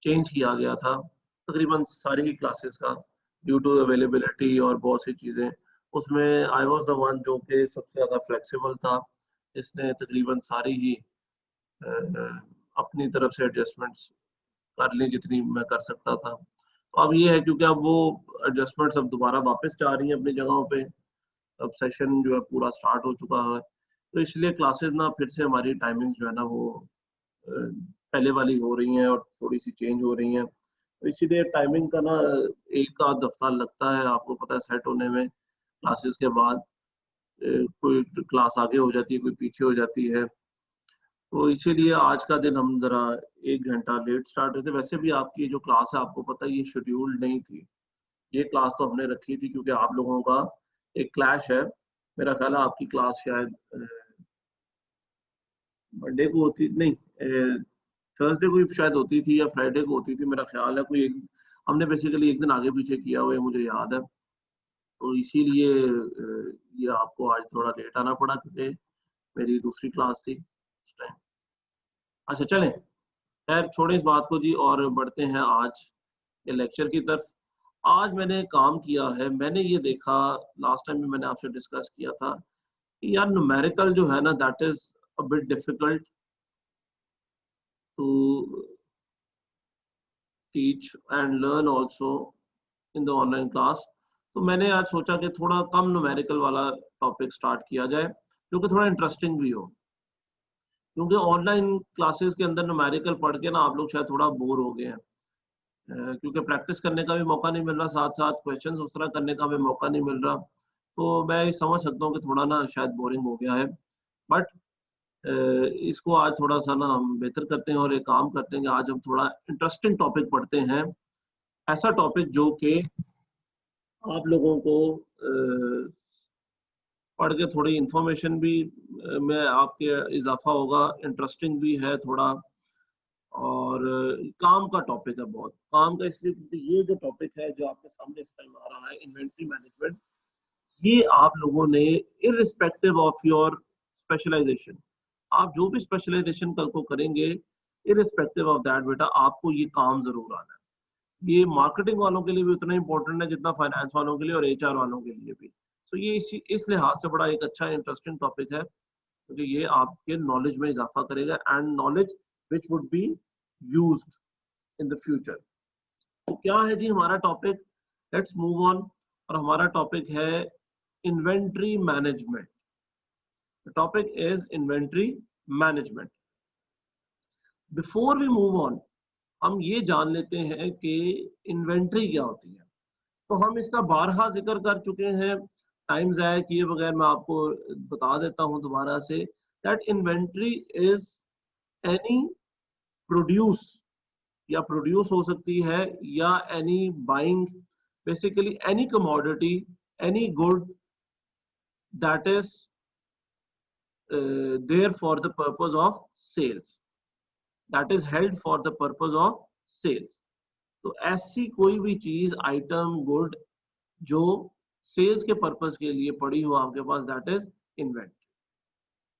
Change किया गया था तकरीबन सारी ही क्लासेस का ड्यू टू अवेलेबिलिटी और बहुत सी चीज़ें। उसमें आई वाज द वन जो कि सबसे ज़्यादा फ्लेक्सिबल था। इसने तकरीबन सारी ही अपनी तरफ से एडजस्टमेंट्स कर ली जितनी मैं कर सकता था। तो अब ये है क्योंकि अब वो एडजस्टमेंट्स अब दोबारा वापस जा रही हैं अपनी जगहों पे। अब सेशन जो है पूरा स्टार्ट हो चुका है, तो इसलिए क्लासेस ना फिर से हमारी टाइमिंग्स जो है ना वो पहले वाली हो रही हैं और थोड़ी सी चेंज हो रही हैं। तो इसीलिए टाइमिंग का ना एक आध हफ्ता लगता है, आपको पता है, सेट होने में। क्लासेस के बाद कोई क्लास आगे हो जाती है, कोई पीछे हो जाती है। तो इसीलिए आज का दिन हम ज़रा 1 घंटा लेट स्टार्ट हुए थे। वैसे भी आपकी जो क्लास है आपको पता है ये शेड्यूल्ड नहीं थी। ये क्लास तो हमने रखी थी क्योंकि आप लोगों का एक क्लैश है। मेरा ख्याल है आपकी क्लास शायद मंडे को होती नहीं, थर्सडे को भी शायद होती थी या फ्राइडे को होती थी, मेरा ख्याल है। कोई एक हमने बेसिकली एक दिन आगे पीछे किया हुआ है, मुझे याद है। तो इसीलिए ये आपको आज थोड़ा लेट आना पड़ा क्योंकि मेरी दूसरी क्लास थी उस टाइम। अच्छा चलें, खैर छोड़ें इस बात को जी और बढ़ते हैं आज के लेक्चर की तरफ। आज मैंने काम किया है, मैंने ये देखा, लास्ट टाइम भी मैंने आपसे डिस्कस किया था कि यार न्यूमेरिकल जो है ना that is a bit difficult to teach and learn also in the online class. तो मैंने आज सोचा कि थोड़ा कम न्यूमेरिकल वाला टॉपिक स्टार्ट किया जाए जो कि थोड़ा इंटरेस्टिंग भी हो, क्योंकि ऑनलाइन क्लासेस के अंदर न्यूमेरिकल पढ़ के ना आप लोग शायद थोड़ा बोर हो गए हैं, क्योंकि प्रैक्टिस करने का भी मौका नहीं मिल रहा, साथ साथ क्वेश्चंस उस तरह करने का भी मौका नहीं मिल रहा। तो मैं समझ सकता हूँ कि थोड़ा ना शायद बोरिंग हो गया है, बट इसको आज थोड़ा सा ना हम बेहतर करते हैं और एक काम करते हैं कि आज हम थोड़ा इंटरेस्टिंग टॉपिक पढ़ते हैं। ऐसा टॉपिक जो कि आप लोगों को पढ़ के थोड़ी इंफॉर्मेशन भी में आपके इजाफा होगा, इंटरेस्टिंग भी है थोड़ा, और काम का टॉपिक है बहुत। काम का इसलिए क्योंकि ये जो टॉपिक है जो आपके सामने इस टाइम आ रहा है, इन्वेंट्री मैनेजमेंट, ये आप लोगों ने इररिस्पेक्टिव ऑफ योर स्पेशलाइजेशन, आप जो भी स्पेशलाइजेशन कल को करेंगे, इररिस्पेक्टिव ऑफ दैट बेटा आपको ये काम जरूर आना है। ये मार्केटिंग वालों के लिए भी उतना इंपॉर्टेंट है जितना फाइनेंस वालों के लिए और एचआर वालों के लिए भी। तो ये इस लिहाज से बड़ा एक अच्छा इंटरेस्टिंग टॉपिक है क्योंकि ये आपके नॉलेज में इजाफा करेगा and knowledge which would be used in the future. तो क्या है जी हमारा टॉपिक, लेट्स मूव ऑन। और हमारा टॉपिक है inventory management. The topic is inventory management. Before we move on, हम ये जान लेते हैं कि इन्वेंट्री क्या होती है। तो हम इसका बारहा जिक्र कर चुके हैं, टाइम ज़ाया किए बगैर मैं आपको बता देता हूं दोबारा से, that inventory is any produce, या प्रोड्यूस हो सकती है, या any buying, basically any commodity, any good that is there for the purpose of sales, that is held for the purpose of sales. तो ऐसी कोई भी चीज, आइटम, गुड जो सेल्स के पर्पस के लिए पड़ी हो आपके पास, दैट इज इन्वेंट्री,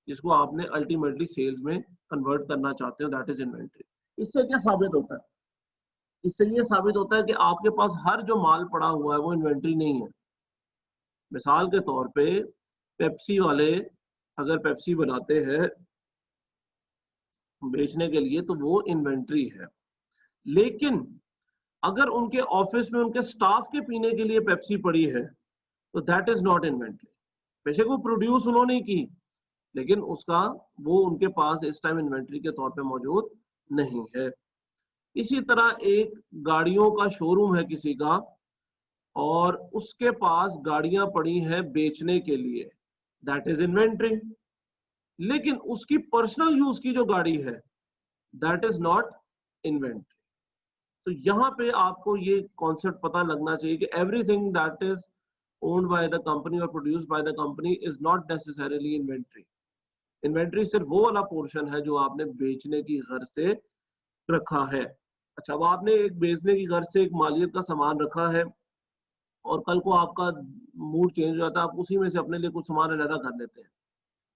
जिसको आपने अल्टीमेटली सेल्स में कन्वर्ट करना चाहते हो, दैट इज इन्वेंट्री। इससे क्या साबित होता है? इससे ये साबित होता है कि आपके पास हर जो माल पड़ा हुआ है वो इन्वेंट्री नहीं है। मिसाल के तौर पे पेप्सी वाले अगर पेप्सी बनाते हैं बेचने के लिए तो वो इन्वेंट्री है, लेकिन अगर उनके ऑफिस में उनके स्टाफ के पीने के लिए पेप्सी पड़ी है तो दैट इज नॉट इन्वेंट्री। बेशक वो प्रोड्यूस उन्होंने की, लेकिन उसका वो उनके पास इस टाइम इन्वेंट्री के तौर पे मौजूद नहीं है। इसी तरह एक गाड़ियों का शोरूम है किसी का और उसके पास गाड़ियां पड़ी हैं बेचने के लिए, दैट इज इन्वेंट्री। लेकिन उसकी पर्सनल यूज की जो गाड़ी है दैट इज नॉट इन्वेंट्री। तो यहाँ पे आपको ये कॉन्सेप्ट पता लगना चाहिए कि everything that is owned by the company और produced by the company is not necessarily inventory. Inventory सिर्फ वो वाला पोर्शन है जो आपने बेचने की गर्ज से रखा है। अच्छा, अब आपने एक बेचने की गर्ज से एक मालियत का सामान रखा है और कल को आपका मूड चेंज हो जाता है, आप उसी में से अपने लिए कुछ सामान अलग कर लेते हैं,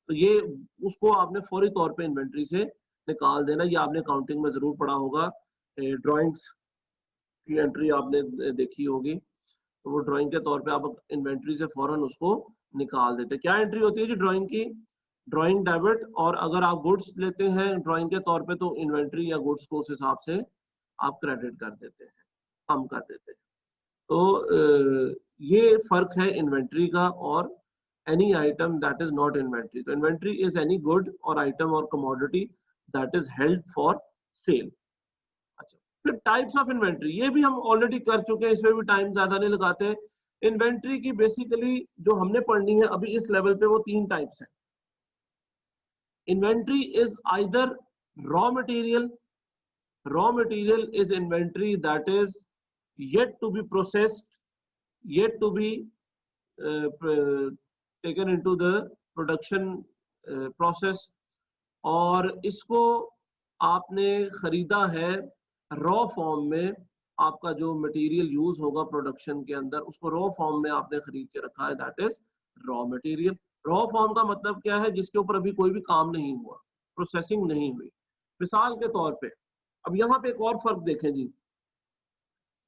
तो ये उसको आपने फौरी तौर पे इन्वेंट्री से निकाल देना। ये आपने काउंटिंग में जरूर पढ़ा होगा ड्राइंग्स की एंट्री आपने देखी होगी, तो वो ड्राइंग के तौर पे आप इन्वेंट्री से फौरन उसको निकाल देते। क्या एंट्री होती है जी ड्राइंग की? ड्राइंग डेबिट, और अगर आप गुड्स लेते हैं ड्राइंग के तौर पे तो इन्वेंट्री या गुड्स को उस हिसाब से आप क्रेडिट कर देते हैं, कम कर देते हैं। तो ये फर्क है इन्वेंट्री का और any item that is not inventory. तो इन्वेंट्री इज एनी गुड और आइटम और commodity that is held for sale. अच्छा, फिर टाइप्स ऑफ इन्वेंट्री, ये भी हम ऑलरेडी कर चुके हैं, इसमें भी टाइम ज्यादा नहीं लगाते। इन्वेंट्री की बेसिकली जो हमने पढ़नी है अभी इस लेवल पे वो 3 टाइप्स हैं। Inventory is either raw material, raw material is inventory that is yet to be processed, yet to be taken into the production process, और इसको आपने खरीदा है रॉ फॉर्म में, आपका जो मटेरियल यूज होगा प्रोडक्शन के अंदर उसको रॉ फॉर्म में आपने खरीद के रखा है, that is raw material. Raw form का मतलब क्या है? जिसके ऊपर अभी कोई भी काम नहीं हुआ, प्रोसेसिंग नहीं हुई। मिसाल के तौर पे अब यहाँ पे एक और फर्क देखें जी,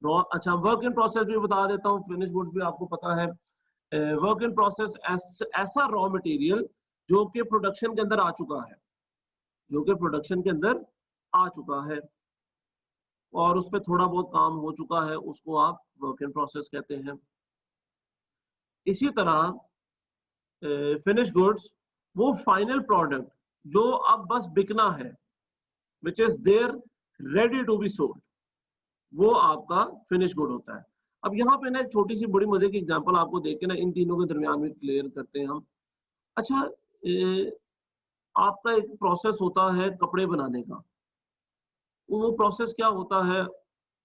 अच्छा वर्क इन प्रोसेस भी बता देता हूँ, फिनिश गुड्स भी आपको पता है। वर्क इन प्रोसेस ऐसा रॉ मटेरियल जो कि प्रोडक्शन के अंदर आ चुका है, जो कि प्रोडक्शन के अंदर आ चुका है और उस पर थोड़ा बहुत काम हो चुका है, उसको आप वर्क इन प्रोसेस कहते हैं। इसी तरह फिनिश गुड्स वो फाइनल प्रोडक्ट जो अब बस बिकना है, which is there ready to be sold, वो आपका फिनिश गुड होता है। अब यहाँ पे ना एक छोटी सी बड़ी मजे की एग्जांपल आपको देख के ना इन तीनों के दरमियान में क्लियर करते हैं हम। अच्छा, आपका एक प्रोसेस होता है कपड़े बनाने का, वो प्रोसेस क्या होता है?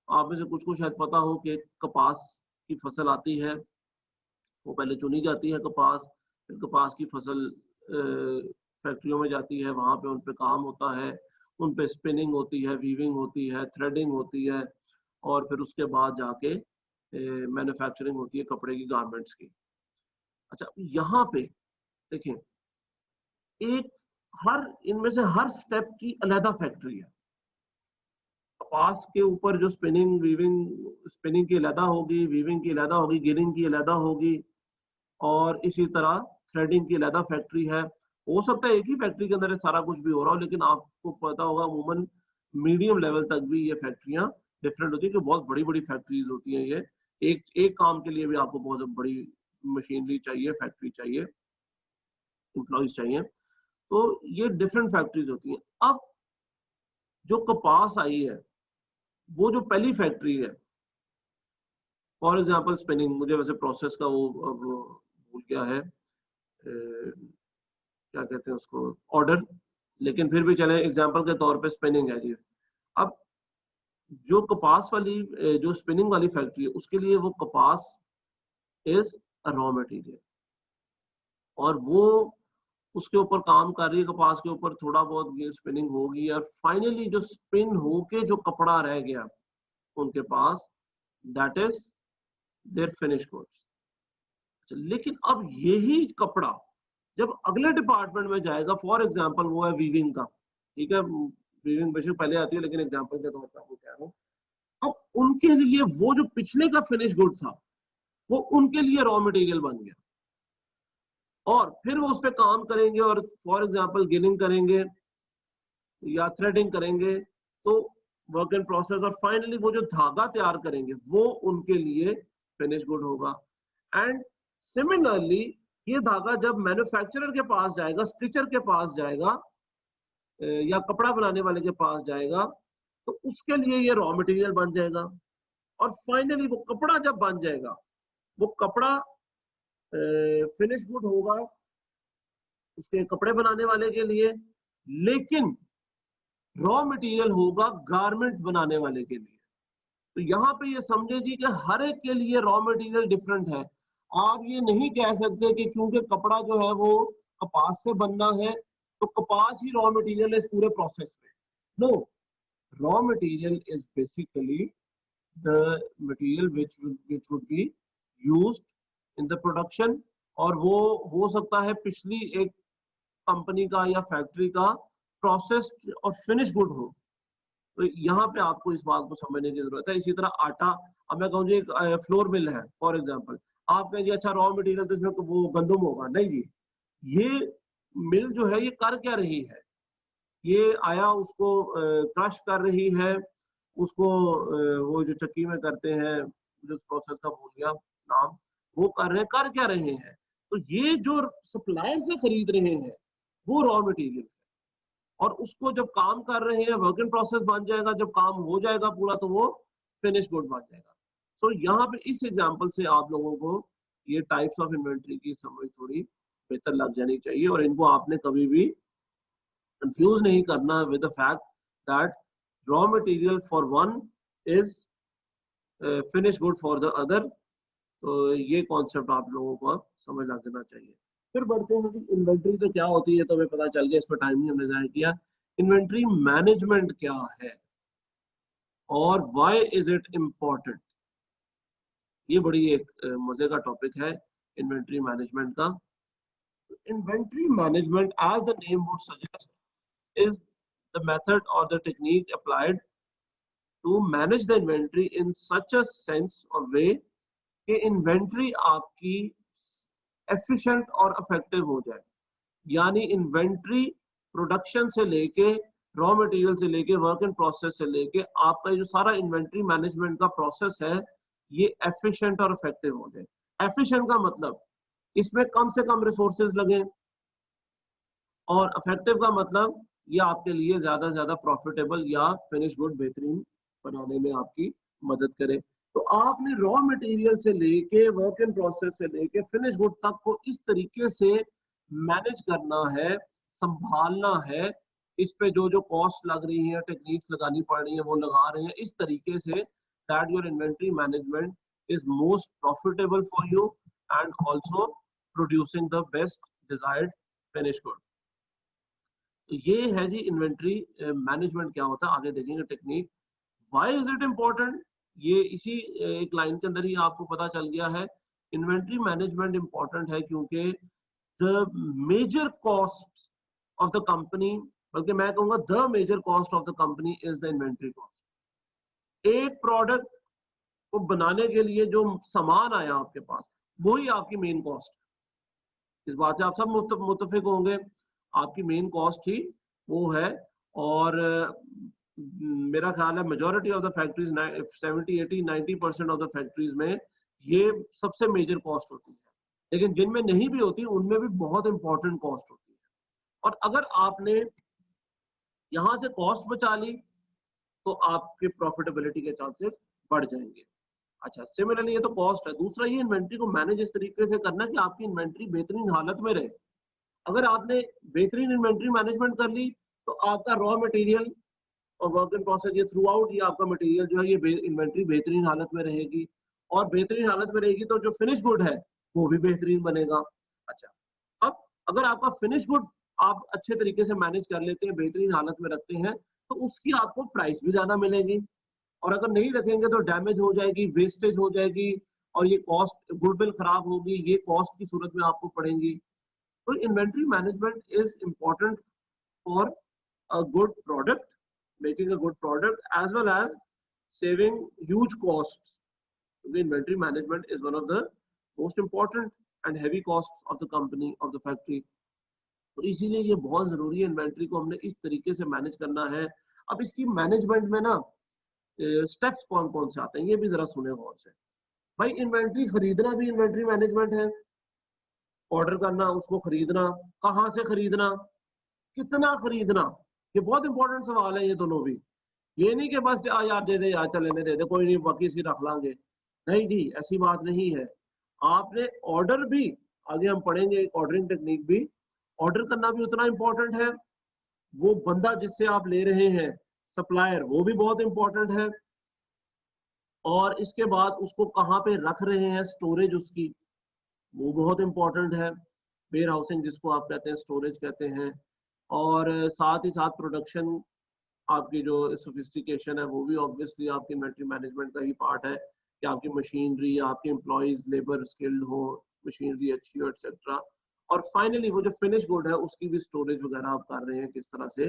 आप में से कुछ को शायद पता हो कि कपास की फसल आती है, वो पहले चुनी जाती है कपास, फिर कपास की फसल फैक्ट्रियों में जाती है, वहां पे उन पे काम होता है, उन पे स्पिनिंग होती है, वीविंग होती है, थ्रेडिंग होती है, और फिर उसके बाद जाके मैन्युफैक्चरिंग होती है कपड़े की, गारमेंट्स की। अच्छा, यहाँ पे देखें, एक हर इनमें से हर स्टेप की अलग फैक्ट्री है। कपास के ऊपर जो स्पिनिंग वीविंग, स्पिनिंग की अलग होगी, वीविंग की अलग होगी, गिनिंग की अलग होगी, और इसी तरह थ्रेडिंग की अलग फैक्ट्री है। हो सकता है एक ही फैक्ट्री के अंदर सारा कुछ भी हो रहा हो, लेकिन आपको पता होगा अमूमन मीडियम लेवल तक भी ये फैक्ट्रियां डिफरेंट होती है, कि बहुत बड़ी बड़ी फैक्ट्रीज होती हैं ये। एक काम के लिए भी आपको बहुत बड़ी मशीनरी चाहिए, फैक्ट्री चाहिए, एम्प्लॉइज चाहिए, तो ये डिफरेंट फैक्ट्रीज होती हैं। अब जो कपास आई है, वो जो पहली फैक्ट्री है, फॉर एग्जाम्पल स्पिनिंग, मुझे वैसे प्रोसेस का वो भूल गया है, क्या कहते हैं उसको, ऑर्डर, लेकिन फिर भी चले एग्जाम्पल के तौर पे स्पिनिंग है जी। अब जो कपास वाली जो स्पिनिंग वाली फैक्ट्री है, उसके लिए वो कपास इज रॉ मटेरियल, और वो उसके ऊपर काम कर रही है, कपास के ऊपर थोड़ा बहुत स्पिनिंग होगी, और फाइनली जो स्पिन होके जो कपड़ा रह गया उनके पास, that is their finish goods. लेकिन अब यही कपड़ा जब अगले डिपार्टमेंट में जाएगा, फॉर एग्जांपल वो है वीविंग का, ठीक है, वीविंग बेशक पहले आती है, लेकिन एग्जांपल के तौर पर आपको कह रहा हूँ, अब उनके लिए वो जो पिछले का फिनिश गुड था, वो उनके लिए रॉ मटेरियल बन गया, और फिर वो उस पर काम करेंगे, और फॉर एग्जांपल गिनिंग करेंगे या थ्रेडिंग करेंगे, तो वर्क इन प्रोसेस, और फाइनली वो जो धागा तैयार करेंगे वो उनके लिए फिनिश गुड होगा। एंड सिमिलरली ये धागा जब मैन्युफैक्चरर के पास जाएगा, स्टिचर के पास जाएगा, या कपड़ा बनाने वाले के पास जाएगा, तो उसके लिए ये रॉ मटेरियल बन जाएगा, और फाइनली वो कपड़ा जब बन जाएगा, वो कपड़ा फिनिश गुड होगा उसके कपड़े बनाने वाले के लिए, लेकिन रॉ मटेरियल होगा गारमेंट बनाने वाले के लिए। तो यहाँ पे ये समझे जी कि हर एक के लिए रॉ मटेरियल डिफरेंट है। आप ये नहीं कह सकते कि क्योंकि कपड़ा जो है वो कपास से बनना है तो कपास ही रॉ मटेरियल है इस पूरे प्रोसेस में। No, raw material is basically the material which would be used in the production, और वो हो सकता है पिछली एक कंपनी का या फैक्ट्री का प्रोसेस्ड और फिनिश गुड हो, तो यहाँ पे आपको इस बात को समझने की जरूरत है। इसी तरह आटा, अब मैं कहूँ जी एक फ्लोर मिल है फॉर एग्जांपल, आप कहें जी अच्छा रॉ मटेरियल तो इसमें वो गंदम होगा, नहीं जी, ये मिल जो है ये कर क्या रही है, ये आया उसको क्रश कर रही है, उसको वो जो चक्की में करते हैं, जो प्रोसेस का भूल गया नाम, वो कर क्या रहे हैं, तो ये जो सप्लायर से खरीद रहे हैं वो रॉ मटेरियल, और उसको जब काम कर रहे हैं वर्क इन प्रोसेस बन जाएगा, जब काम हो जाएगा पूरा तो वो फिनिश गुड बन जाएगा। सो यहाँ पे इस एग्जांपल से आप लोगों को ये टाइप्स ऑफ इन्वेंट्री की समझ थोड़ी बेहतर लग जानी चाहिए, और इनको आपने कभी भी कंफ्यूज नहीं करना with the fact that raw material for one is finish good for the other. तो ये कॉन्सेप्ट आप लोगों को समझ लग जाना चाहिए। फिर बढ़ते हैं जी, इन्वेंट्री तो क्या होती है, तो हमें पता चल गया, इस पर टाइम नहीं हमने जाया किया। इन्वेंट्री मैनेजमेंट क्या है और व्हाई इज इट इम्पोर्टेंट, ये बड़ी एक मजे का टॉपिक है इन्वेंट्री मैनेजमेंट का। Inventory management as the name would suggest is the method or the technique applied to manage the inventory in such a sense or way कि inventory आपकी efficient और effective हो जाए। यानी inventory प्रोडक्शन से लेके raw material से लेके वर्क इन प्रोसेस से लेके आपका जो सारा इन्वेंट्री मैनेजमेंट का प्रोसेस है ये एफिशिएंट और इफेक्टिव हो जाए। एफिशिएंट का मतलब इसमें कम से कम रिसोर्सेज लगे, और इफेक्टिव का मतलब ये आपके लिए ज्यादा से ज्यादा प्रॉफिटेबल या फिनिश गुड बेहतरीन बनाने में आपकी मदद करे। तो आपने रॉ मटेरियल से लेके वर्क इन प्रोसेस से लेके फिनिश गुड तक को इस तरीके से मैनेज करना है, संभालना है, इस पे जो जो कॉस्ट लग रही है, टेक्निक्स लगानी पड़ रही है वो लगा रहे हैं इस तरीके say that your inventory management is most profitable for you and also producing the best desired finish good. तो ये है जी इन्वेंट्री मैनेजमेंट क्या होता है, आगे देखेंगे technique. Why is it important, ये इसी एक लाइन के अंदर ही आपको पता चल गया है। इन्वेंट्री मैनेजमेंट इंपॉर्टेंट है क्योंकि the major cost of the company, बल्कि मैं कहूंगा the major cost of the company is the inventory cost. एक प्रोडक्ट को बनाने के लिए जो सामान आया आपके पास वही आपकी मेन कॉस्ट है। इस बात से आप सब मुत्तफिक होंगे, आपकी मेन कॉस्ट ही वो है। और मेरा ख्याल है majority of the factories 70 80 90% of the factories में ये सबसे मेजर कॉस्ट होती है, लेकिन जिनमें नहीं भी होती उनमें भी बहुत इंपॉर्टेंट कॉस्ट होती है। और अगर आपने यहां से कॉस्ट बचा ली तो आपके प्रॉफिटेबिलिटी के चांसेस बढ़ जाएंगे। अच्छा, सिमिलरली ये तो कॉस्ट है। दूसरा, ये इन्वेंट्री को मैनेज इस तरीके से करना कि आपकी इन्वेंट्री बेहतरीन हालत में रहे। अगर आपने बेहतरीन इन्वेंट्री मैनेजमेंट कर ली तो आपका रॉ मटेरियल और वर्क इन प्रोसेस ये थ्रू आउट, ये आपका मटेरियल जो है ये इन्वेंट्री बेहतरीन हालत में रहेगी, और बेहतरीन हालत में रहेगी तो जो फिनिश गुड है वो भी बेहतरीन बनेगा। अच्छा, अब अगर आपका फिनिश गुड आप अच्छे तरीके से मैनेज कर लेते हैं, बेहतरीन हालत में रखते हैं, तो उसकी आपको प्राइस भी ज्यादा मिलेगी। और अगर नहीं रखेंगे तो डैमेज हो जाएगी, वेस्टेज हो जाएगी, और ये कॉस्ट गुडविल खराब होगी, ये कॉस्ट की सूरत में आपको पड़ेंगी। तो inventory management is important for a good product, making a good product, as well as saving huge costs. The inventory management is one of the most important and heavy costs of the company, of the factory. तो इसीलिए ये बहुत जरूरी है, inventory को हमने इस तरीके से मैनेज करना है। अब इसकी मैनेजमेंट में ना स्टेप्स कौन कौन से आते हैं ये भी जरा सुने गौर से। भाई, इन्वेंट्री खरीदना भी इन्वेंट्री मैनेजमेंट है। ऑर्डर करना, उसको खरीदना, कहाँ से खरीदना, कितना खरीदना, ये बहुत इंपॉर्टेंट सवाल है ये दोनों भी। ये नहीं कि बस यार दे दे यार, चलेने दे दे, कोई नहीं बाकी सी रख लांगे, नहीं जी, ऐसी बात नहीं है। आपने ऑर्डर भी, आगे हम पढ़ेंगे ऑर्डरिंग टेक्निक भी, ऑर्डर करना भी उतना इंपॉर्टेंट है। वो बंदा जिससे आप ले रहे हैं सप्लायर, वो भी बहुत इंपॉर्टेंट है। और इसके बाद उसको कहाँ पे रख रहे हैं, स्टोरेज उसकी, वो बहुत इंपॉर्टेंट है। वेयर हाउसिंग जिसको आप कहते हैं, स्टोरेज कहते हैं। और साथ ही साथ प्रोडक्शन, आपकी जो सोफिस्टिकेशन है वो भी ऑब्वियसली आपकी इन्वेंट्री मैनेजमेंट का ही पार्ट है कि आपकी मशीनरी, आपके एम्प्लॉइज लेबर स्किल्ड हो, मशीनरी अच्छी हो, एक्सेट्रा। और फाइनली वो जो फिनिश गुड है उसकी भी स्टोरेज वगैरह आप कर रहे हैं किस तरह से,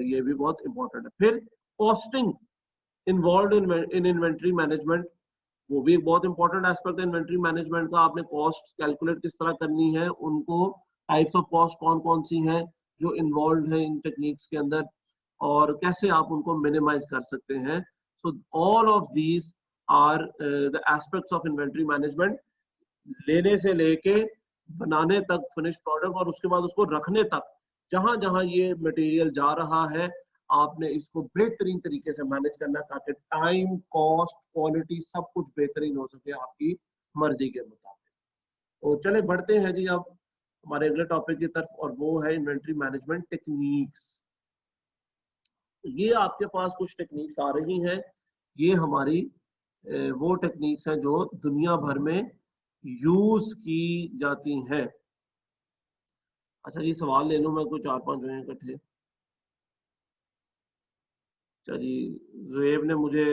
ये भी बहुत इंपॉर्टेंट है। फिर costing involve in inventory management, वो भी एक बहुत इंपॉर्टेंट एस्पेक्ट है इन्वेंट्री मैनेजमेंट का। आपने कॉस्ट कैलकुलेट किस तरह करनी है, उनको टाइप्स ऑफ कॉस्ट कौन कौन सी हैं जो इन्वॉल्व है इन टेक्निक्स के अंदर, और कैसे आप उनको मिनिमाइज कर सकते हैं। So all of these are the aspects of inventory management, लेने से लेके बनाने तक फिनिश प्रोडक्ट, और उसके बाद उसको रखने तक, जहां जहां ये मटेरियल जा रहा है आपने इसको बेहतरीन तरीके से मैनेज करना है ताकि टाइम, कॉस्ट, क्वालिटी सब कुछ बेहतरीन हो सके आपकी मर्जी के मुताबिक। तो चले बढ़ते हैं जी अब हमारे अगले टॉपिक की तरफ, और वो है इन्वेंट्री मैनेजमेंट टेक्निक्स। ये आपके पास कुछ टेक्निक्स आ रही हैं, ये हमारी वो टेक्निक्स हैं जो दुनिया भर में यूज की जाती हैं। अच्छा जी, सवाल ले लूं मैं कोई 4-5 जो हैं इकट्ठे। अच्छा जी, जुएब ने मुझे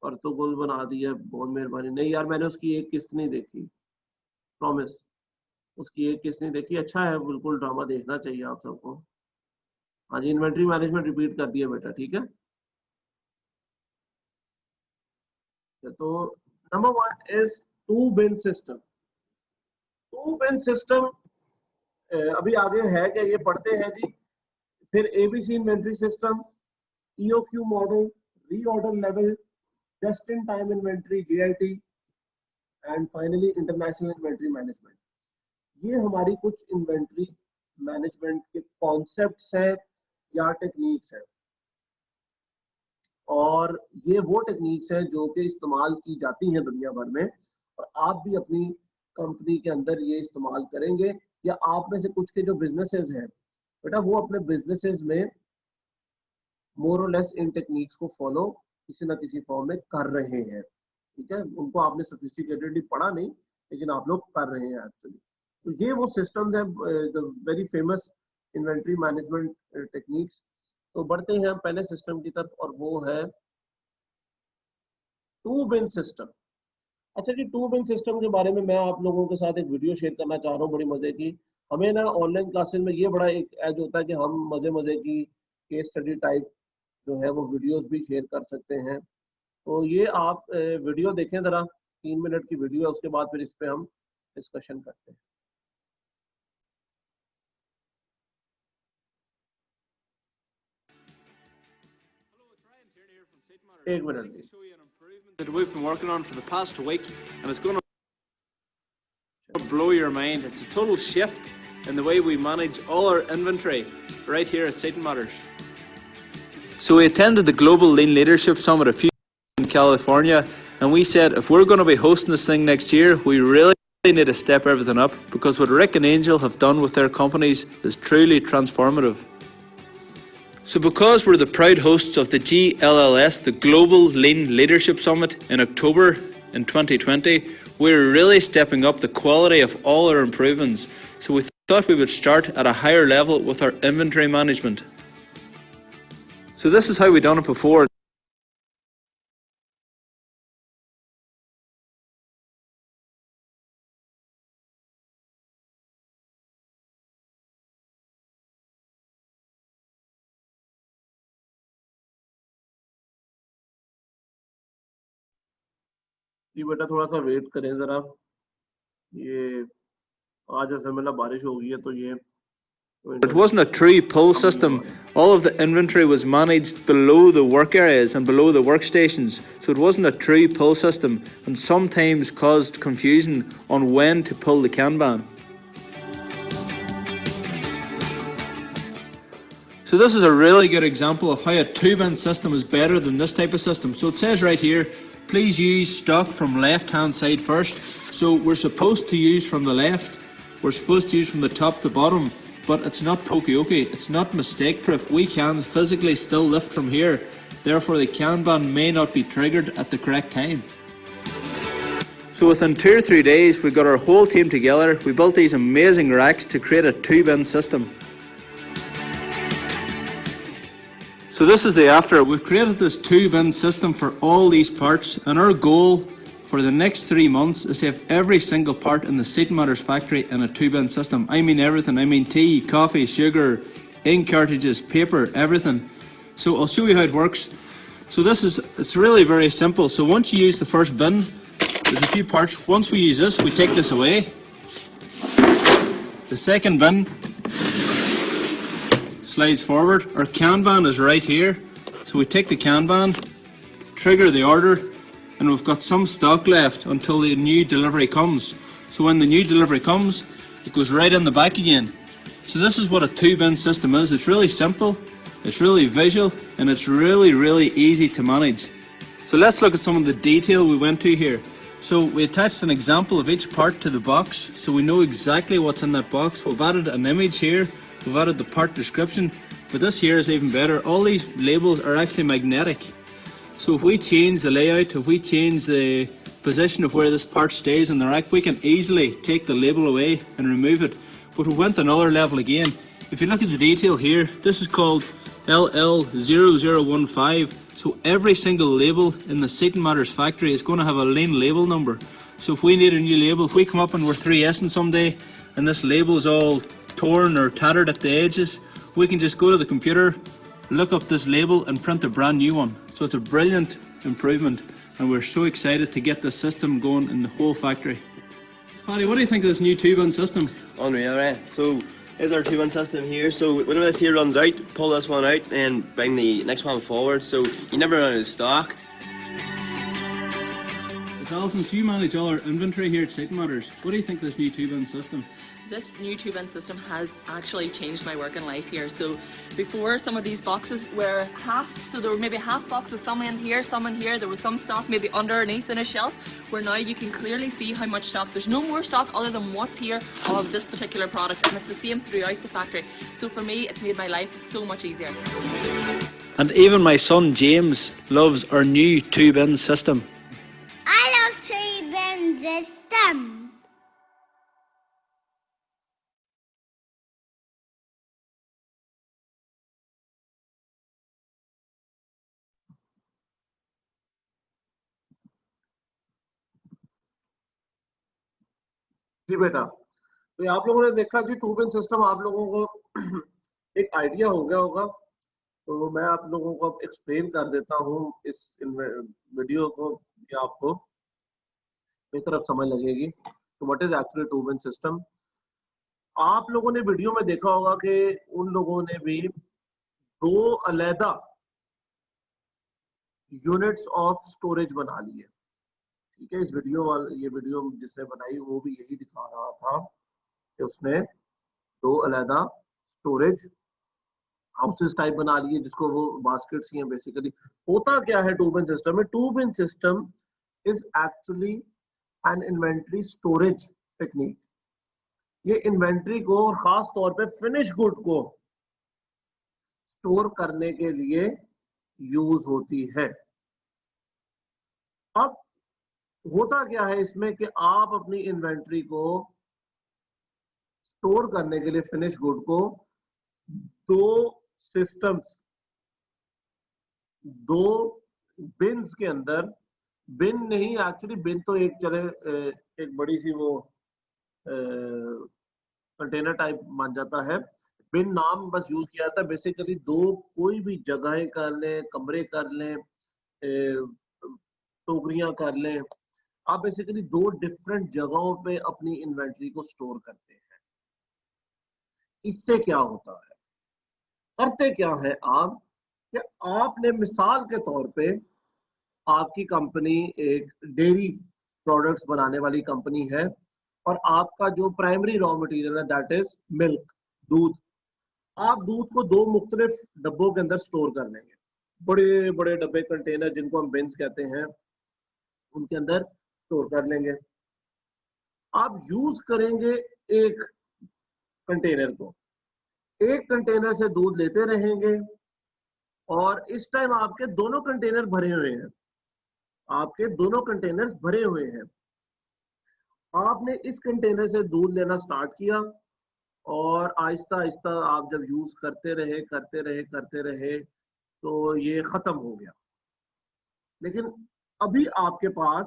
अर्तुगरुल बना दिया, बहुत मेहरबानी। नहीं यार, मैंने उसकी एक किस्त नहीं देखी, प्रॉमिस, उसकी एक किस्त नहीं देखी। अच्छा है, बिल्कुल ड्रामा देखना चाहिए आप सबको। हाँ जी, इन्वेंट्री मैनेजमेंट रिपीट कर दिया बेटा, ठीक है। तो number 1 is two bin system. Two bin system अभी आगे है क्या, ये पढ़ते हैं जी। फिर ABC inventory system, EOQ model, reorder level, just in time inventory JIT, and finally international inventory management. ये हमारी कुछ इन्वेंट्री मैनेजमेंट के कॉन्सेप्ट्स हैं या टेक्निक्स हैं, और ये वो टेक्निक्स हैं जो कि इस्तेमाल की जाती हैं दुनिया भर में, और आप भी अपनी कंपनी के अंदर ये इस्तेमाल करेंगे, या आप में से कुछ के जो बिजनेसेस हैं बेटा, वो अपने बिजनेसेस में मोर और लेस इन टेक्निक्स को फॉलो किसी ना किसी फॉर्म में कर रहे हैं, ठीक है। उनको आपने सोफिस्टिकेटेडली पढ़ा नहीं, लेकिन आप लोग कर रहे हैं एक्चुअली। तो ये वो सिस्टम्स हैं, the very famous inventory management techniques. तो बढ़ते हैं हम पहले सिस्टम की तरफ, और वो है टू बिन सिस्टम। अच्छा जी, टू बिन सिस्टम के बारे में मैं आप लोगों के साथ एक वीडियो शेयर करना चाह रहा हूँ, बड़ी मजे की। हमें ना ऑनलाइन क्लासेस में ये बड़ा एक एज होता है कि हम मजे मजे की केस स्टडी टाइप जो है वो वीडियोस भी शेयर कर सकते हैं। तो ये आप वीडियो देखें जरा, 3 मिनट की वीडियो है, उसके बाद फिर इस पे हम डिस्कशन करते हैं। एक minute that we've been working on for the past week, and it's going to blow your mind. It's a total shift in the way we manage all our inventory right here at Seton Matters. So we attended the Global Lean Leadership Summit a few in California, and we said if we're going to be hosting this thing next year, we really need to step everything up, because what Rick and Angel have done with their companies is truly transformative. So because we're the proud hosts of the GLLS, the Global Lean Leadership Summit in October in 2020, we're really stepping up the quality of all our improvements. So we thought we would start at a higher level with our inventory management. So this is how we done it before. जी बेटा, थोड़ा सा wait करें जरा, ये आज जैसे मतलब बारिश हो गई है तो ये It wasn't a true pull system. All of the inventory was managed below the work areas and below the workstations, so it wasn't a true pull system, and sometimes caused confusion on when to pull the Kanban. So this is a really good example of how a two-bin system is better than this type of system. So it says right here, please use stock from left-hand side first. So we're supposed to use from the left, we're supposed to use from the top to bottom, but it's not pokey-okey, it's not mistake-proof. We can physically still lift from here, therefore the Kanban may not be triggered at the correct time. So within 2 or 3 days, we got our whole team together, we built these amazing racks to create a two-bin system. So this is the after. We've created this two-bin system for all these parts, and our goal for the next 3 months is to have every single part in the Seton Matters factory in a two-bin system. I mean everything. I mean tea, coffee, sugar, ink cartridges, paper, everything. So I'll show you how it works. So it's really very simple. So once you use the first bin, there's a few parts. Once we use this, we take this away. The second bin slides forward. Our Kanban is right here. So we take the Kanban, trigger the order, and we've got some stock left until the new delivery comes. So when the new delivery comes, it goes right in the back again. So this is what a 2-bin system is. It's really simple, it's really visual, and it's really easy to manage. So let's look at some of the detail we went to here. So we attached an example of each part to the box, so we know exactly what's in that box. We've added an image here, we've added the part description, but this here is even better. All these labels are actually magnetic. So if we change the layout, if we change the position of where this part stays on the rack, we can easily take the label away and remove it. But we went another level again. If you look at the detail here, this is called LL0015. So every single label in the Seaton Matters factory is going to have a lean label number. So if we need a new label, if we come up and we're 3S'ing someday and this label is all torn or tattered at the edges, we can just go to the computer, look up this label and print a brand new one. So it's a brilliant improvement, and we're so excited to get this system going in the whole factory. Paddy, what do you think of this new 2-bin system? Unreal, right? So here's our 2-bin system here. So whenever this here runs out, pull this one out and bring the next one forward, so you never run out of stock. Alison, you manage all our inventory here at Seaton Matters. What do you think of this new 2-bin system? This new 2-bin system has actually changed my working life here. So before, some of these boxes were half, so there were maybe half boxes, some in here, there was some stock maybe underneath in a shelf, where now you can clearly see how much stock. There's no more stock other than what's here of this particular product, and it's the same throughout the factory. So for me, it's made my life so much easier. And even my son James loves our new 2-bin system. I love 2-bin system. जी बेटा, तो आप लोगों ने देखा जी 2-bin system, आप लोगों को एक आइडिया हो गया होगा। तो मैं आप लोगों को अब एक्सप्लेन कर देता हूँ इस वीडियो को, कि आपको इस तरफ समझ लगेगी। तो what is actually 2-bin system. आप लोगों ने वीडियो में देखा होगा कि उन लोगों ने भी 2 अलग यूनिट्स ऑफ स्टोरेज बना लिए। ठीक है, इस ये वीडियो जिसने बनाई वो भी यही दिखा रहा था कि उसने 2 अलग स्टोरेज हाउसेस टाइप बना लिए, जिसको वो बास्केट्स ही हैं बेसिकली। होता क्या है 2-bin सिस्टम में? 2-bin system is actually an inventory storage technique. ये इन्वेंटरी को और खास तौर पे फिनिश गुड को स्टोर करने के लिए यूज होती है। अब होता क्या है इसमें कि आप अपनी इन्वेंटरी को स्टोर करने के लिए फिनिश गुड को 2 सिस्टम्स, 2 बिन्स के अंदर, बिन नहीं एक्चुअली, बिन तो एक चले एक बड़ी सी वो कंटेनर टाइप मान जाता है, बिन नाम बस यूज किया जाता है। बेसिकली 2 कोई भी जगहें कर लें, कमरे कर लें, टोकरियां कर लें, आप बेसिकली 2 डिफरेंट जगहों पे अपनी इन्वेंटरी को स्टोर करते हैं। इससे क्या होता है, करते क्या है आप, कि आपने मिसाल के तौर पे आपकी कंपनी एक डेयरी प्रोडक्ट्स बनाने वाली कंपनी है, और आपका जो प्राइमरी रॉ मटेरियल है दैट इज मिल्क, दूध। आप दूध को 2 मुख्तलिफ डब्बों के अंदर स्टोर कर लेंगे, बड़े बड़े डब्बे, कंटेनर जिनको हम बिन्स कहते हैं, उनके अंदर स्टोर कर लेंगे। आप यूज करेंगे एक कंटेनर को, एक कंटेनर से दूध लेते रहेंगे, और इस टाइम आपके दोनों कंटेनर भरे हुए हैं, आपके दोनों कंटेनर्स भरे हुए हैं। आपने इस कंटेनर से दूध लेना स्टार्ट किया, और आहिस्ता आहिस्ता आप जब यूज करते रहे तो ये खत्म हो गया। लेकिन अभी आपके पास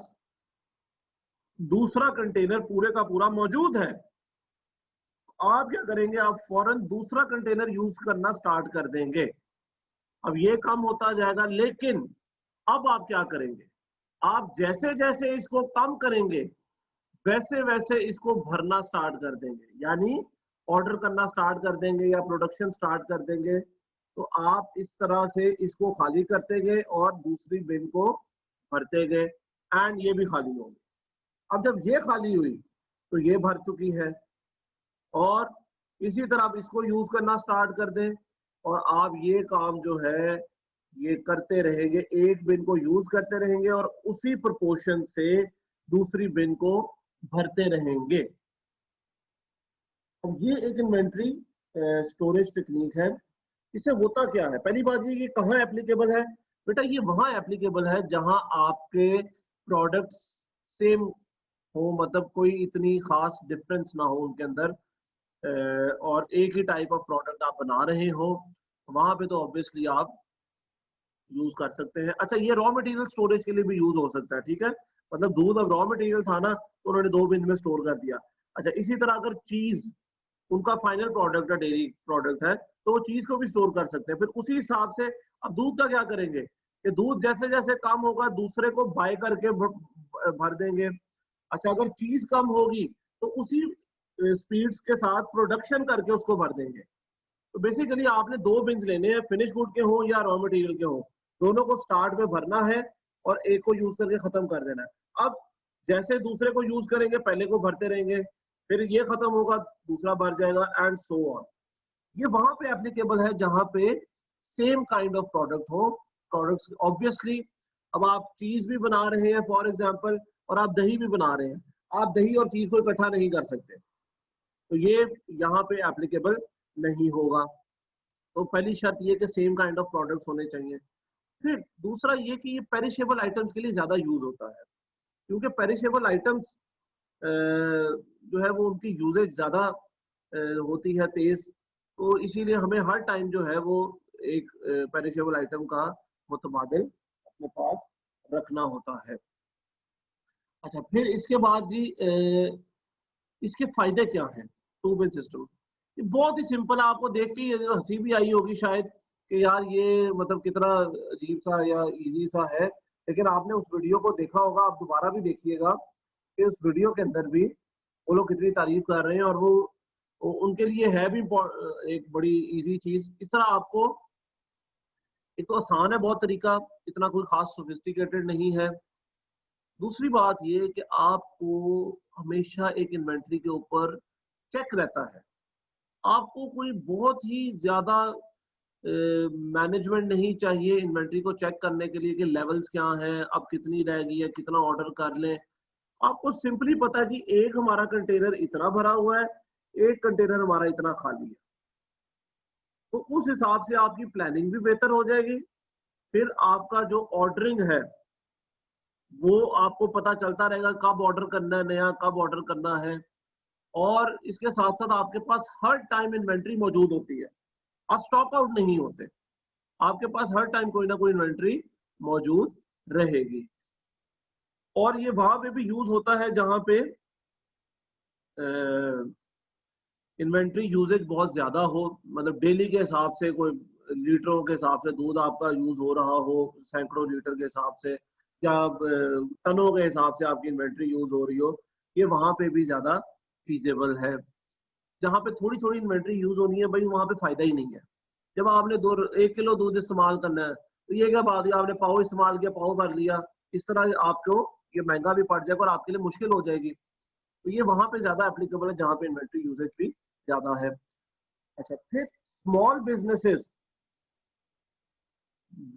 दूसरा कंटेनर पूरे का पूरा मौजूद है। आप क्या करेंगे, आप फौरन दूसरा कंटेनर यूज करना स्टार्ट कर देंगे। अब ये कम होता जाएगा, लेकिन अब आप क्या करेंगे, आप जैसे जैसे इसको कम करेंगे वैसे वैसे इसको भरना स्टार्ट कर देंगे, यानी ऑर्डर करना स्टार्ट कर देंगे या प्रोडक्शन स्टार्ट कर देंगे। तो आप इस तरह से इसको खाली करते गए और दूसरी बिन को भरते गए एंड ये भी खाली होगी। अब जब ये खाली हुई तो ये भर चुकी है, और इसी तरह आप इसको यूज करना स्टार्ट कर दें और आप ये काम जो है ये करते रहेंगे, एक बिन को यूज करते रहेंगे और उसी प्रोपोर्शन से दूसरी बिन को भरते रहेंगे। अब ये एक इन्वेंट्री स्टोरेज टेक्निक है। इससे होता क्या है, पहली बात ये कहाँ एप्लीकेबल है बेटा, ये वहां एप्लीकेबल है जहां आपके प्रोडक्ट्स सेम हो, मतलब कोई इतनी खास डिफरेंस ना हो उनके अंदर, और एक ही टाइप ऑफ प्रोडक्ट आप बना रहे हो, वहां पे तो ऑब्वियसली आप यूज कर सकते हैं। अच्छा, ये रॉ मटेरियल स्टोरेज के लिए भी यूज हो सकता है, ठीक है, मतलब दूध अब रॉ मटेरियल था ना तो उन्होंने 2 बिन में स्टोर कर दिया। अच्छा, इसी तरह अगर चीज उनका फाइनल प्रोडक्ट है, डेयरी प्रोडक्ट है, तो वो चीज को भी स्टोर कर सकते हैं। फिर उसी हिसाब से अब दूध का क्या करेंगे कि दूध जैसे जैसे कम होगा दूसरे को बाय करके भर देंगे। अच्छा, अगर चीज कम होगी तो उसी स्पीड्स के साथ प्रोडक्शन करके उसको भर देंगे। तो बेसिकली आपने 2 बिन्स लेने हैं, फिनिश गुड के हो या रॉ मटेरियल के हो, दोनों को स्टार्ट में भरना है और एक को यूज करके खत्म कर देना है। अब जैसे दूसरे को यूज करेंगे पहले को भरते रहेंगे, फिर ये खत्म होगा दूसरा भर जाएगा एंड सो ऑन। ये वहां पे एप्लीकेबल है जहां पे सेम काइंड ऑफ प्रोडक्ट हो। प्रोडक्ट्स ऑब्वियसली, अब आप चीज भी बना रहे हैं फॉर एग्जांपल, और आप दही भी बना रहे हैं, आप दही और चीज को इकट्ठा नहीं कर सकते, तो ये यहाँ पे एप्लीकेबल नहीं होगा। तो पहली शर्त ये कि सेम काइंड ऑफ प्रोडक्ट्स होने चाहिए। फिर दूसरा ये कि ये पेरिशेबल आइटम्स के लिए ज्यादा यूज होता है, क्योंकि पेरिशेबल आइटम्स जो है वो उनकी यूजेज ज्यादा होती है तेज, तो इसीलिए हमें हर टाइम जो है वो एक पेरिशेबल आइटम का मुतबादिल अपने पास रखना होता है। अच्छा, फिर इसके बाद जी इसके फायदे क्या हैं 2 बिन सिस्टम। ये बहुत ही सिंपल है, आपको देख के ये हंसी भी आई होगी शायद कि यार ये मतलब कितना अजीब सा या इजी सा है, लेकिन आपने उस वीडियो को देखा होगा, आप दोबारा भी देखिएगा कि उस वीडियो के अंदर भी वो लोग कितनी तारीफ कर रहे हैं, और वो उनके लिए है भी एक बड़ी इजी चीज। इस तरह आपको एक तो आसान है बहुत तरीका, इतना कोई खास सोफिस्टिकेटेड नहीं है। दूसरी बात ये कि आपको हमेशा एक इन्वेंट्री के ऊपर चेक रहता है, आपको कोई बहुत ही ज्यादा मैनेजमेंट नहीं चाहिए इन्वेंट्री को चेक करने के लिए कि लेवल्स क्या हैं, अब कितनी रह गई है, कितना ऑर्डर कर लें। आपको सिंपली पता है जी एक हमारा कंटेनर इतना भरा हुआ है, एक कंटेनर हमारा इतना खाली है, तो उस हिसाब से आपकी प्लानिंग भी बेहतर हो जाएगी। फिर आपका जो ऑर्डरिंग है वो आपको पता चलता रहेगा कब ऑर्डर करना है नया, कब ऑर्डर करना है, और इसके साथ साथ आपके पास हर टाइम इन्वेंट्री मौजूद होती है, आप स्टॉक आउट नहीं होते, आपके पास हर टाइम कोई ना कोई इन्वेंट्री मौजूद रहेगी। और ये वहां पे भी यूज होता है जहां पे इन्वेंट्री यूजेज बहुत ज्यादा हो, मतलब डेली के हिसाब से कोई लीटरों के हिसाब से दूध आपका यूज हो रहा हो, सैकड़ों लीटर के हिसाब से या टनों के हिसाब से आपकी इन्वेंट्री यूज हो रही हो, ये वहां पे भी ज्यादा फीजेबल है। जहाँ पे थोड़ी थोड़ी इन्वेंट्री यूज होनी है भाई वहां पे फायदा ही नहीं है। जब आपने 1 किलो दूध इस्तेमाल करना है तो ये क्या बात है, आपने पाव इस्तेमाल किया, पाव भर लिया, इस तरह आपको ये महंगा भी पड़ जाएगा और आपके लिए मुश्किल हो जाएगी। तो ये वहां पे ज्यादा एप्लीकेबल है जहाँ पे इन्वेंट्री यूजेज भी ज्यादा है। अच्छा, फिर स्मॉल बिजनेसेस,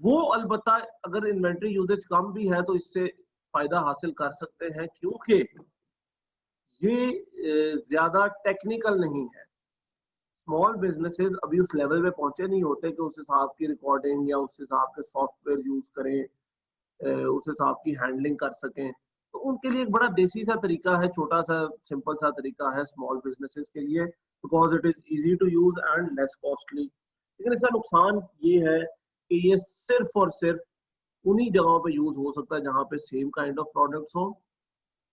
वो अलबत्ता अगर इन्वेंट्री यूजेज कम भी है तो इससे फायदा हासिल कर सकते हैं, क्योंकि ये ज्यादा टेक्निकल नहीं है। स्मॉल बिजनेसेस अभी उस लेवल पे पहुंचे नहीं होते कि उस हिसाब की रिकॉर्डिंग या उस हिसाब के सॉफ्टवेयर यूज करें, उस हिसाब की हैंडलिंग कर सकें। तो उनके लिए एक बड़ा देसी सा तरीका है, छोटा सा सिंपल सा तरीका है स्मॉल बिजनेसेस के लिए, because it is easy to use and less costly. लेकिन इसका नुकसान ये है कि ये सिर्फ और सिर्फ उन्हीं जगहों पे यूज हो सकता है जहाँ पे सेम काइंड ऑफ प्रोडक्ट्स हो,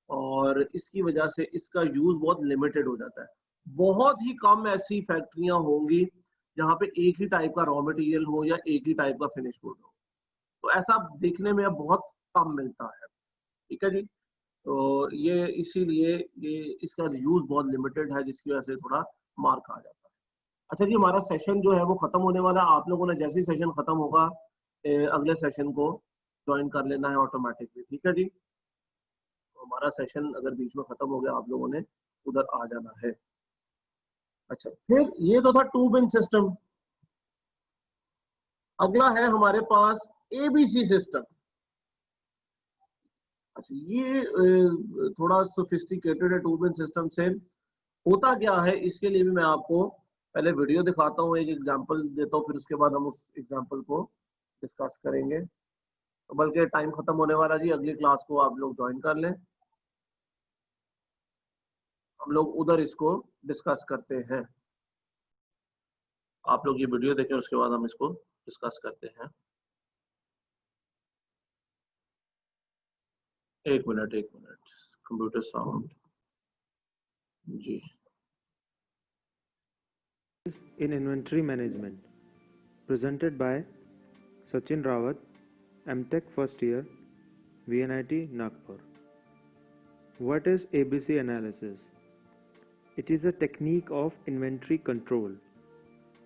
और इसकी वजह से इसका यूज बहुत लिमिटेड हो जाता है। बहुत ही कम ऐसी फैक्ट्रियां होंगी जहाँ पे एक ही टाइप का रॉ मटेरियल हो या एक ही टाइप का फिनिश गुड हो। तो ऐसा देखने में अब बहुत कम मिलता है। ठीक है जी, तो ये इसीलिए ये इसका यूज बहुत लिमिटेड है, जिसकी वजह से थोड़ा मार्क आ जाता है। अच्छा जी, हमारा सेशन जो है वो खत्म होने वाला है। आप लोगों ने जैसे ही सेशन खत्म होगा अगले सेशन को ज्वाइन कर लेना है ऑटोमेटिकली। ठीक है जी, तो हमारा सेशन अगर बीच में खत्म हो गया, आप लोगों ने उधर आ जाना है। अच्छा, फिर ये तो था टू बिन सिस्टम। अगला है हमारे पास एबीसी सिस्टम। अच्छा, ये थोड़ा सोफिस्टिकेटेड है टू बिन सिस्टम से। होता क्या है, इसके लिए भी मैं आपको पहले वीडियो दिखाता हूँ, एक एग्जांपल देता हूँ, फिर उसके बाद हम उस एग्जांपल को डिस्कस करेंगे। तो बल्कि टाइम खत्म होने वाला जी, अगली क्लास को आप लोग ज्वाइन कर लें, हम लोग उधर इसको डिस्कस करते हैं। आप लोग ये वीडियो देखें, उसके बाद हम इसको डिस्कस करते हैं। एक मिनट कंप्यूटर साउंड जी। In Inventory Management, presented by Sachin Rawat, MTech first year, VNIT Nagpur. What is ABC analysis? It is a technique of inventory control.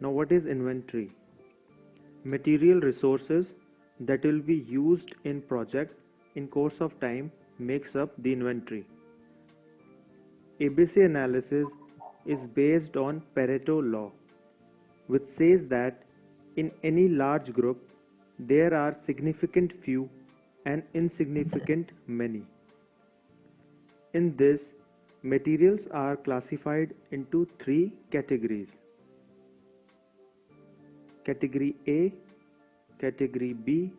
Now, what is inventory? Material resources that will be used in project in course of time makes up the inventory. ABC analysis is based on Pareto law, which says that in any large group there are significant few and insignificant many. In this, materials are classified into three categories: Category A, Category B,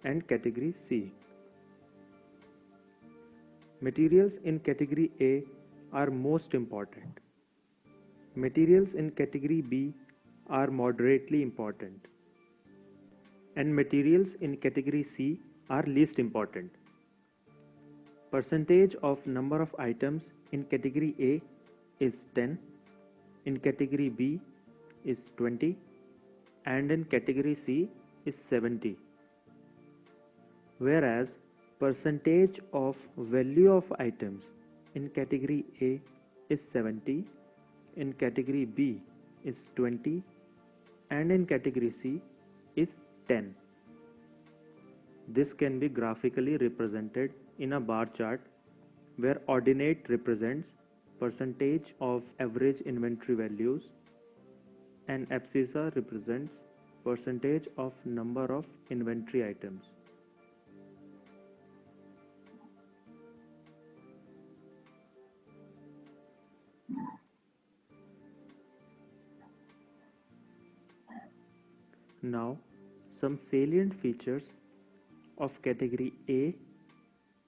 and Category C. Materials in Category A are most important. Materials in Category B are moderately important. And materials in Category C are least important. Percentage of number of items in Category A is 10, in Category B is 20, and in Category C is 70. Whereas percentage of value of items in Category A is 70, in Category B is 20, and in Category C is 10. This can be graphically represented in a bar chart where ordinate represents percentage of average inventory values and abscissa represents percentage of number of inventory items. Now, some salient features of Category A,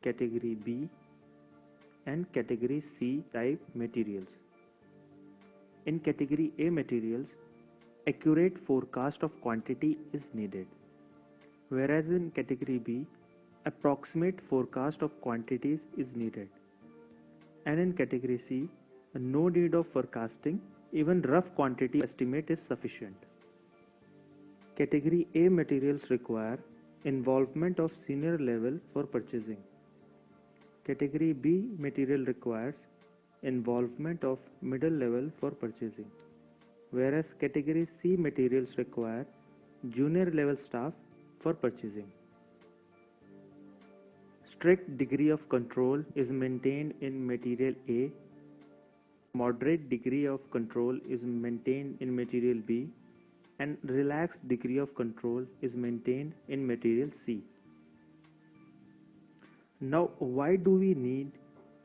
Category B, and Category C type materials. In Category A materials, accurate forecast of quantity is needed, whereas in Category B, approximate forecast of quantities is needed, and in Category C, no need of forecasting, even rough quantity estimate is sufficient. Category A materials require involvement of senior level for purchasing. Category B material requires involvement of middle level for purchasing, whereas Category C materials require junior level staff for purchasing. Strict degree of control is maintained in material A, moderate degree of control is maintained in material B, and relaxed degree of control is maintained in material C. Now, why do we need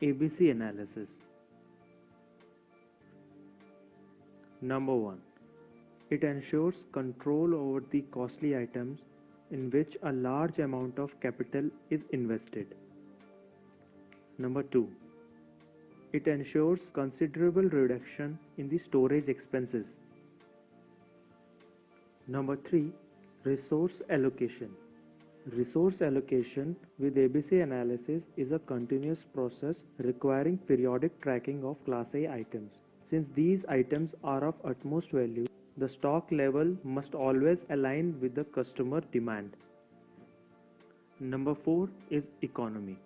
ABC analysis? Number 1. It ensures control over the costly items in which a large amount of capital is invested. Number 2. It ensures considerable reduction in the storage expenses. Number 3. Resource allocation. Resource allocation with ABC analysis is a continuous process requiring periodic tracking of Class A items. Since these items are of utmost value, the stock level must always align with the customer demand. Number 4 is economy.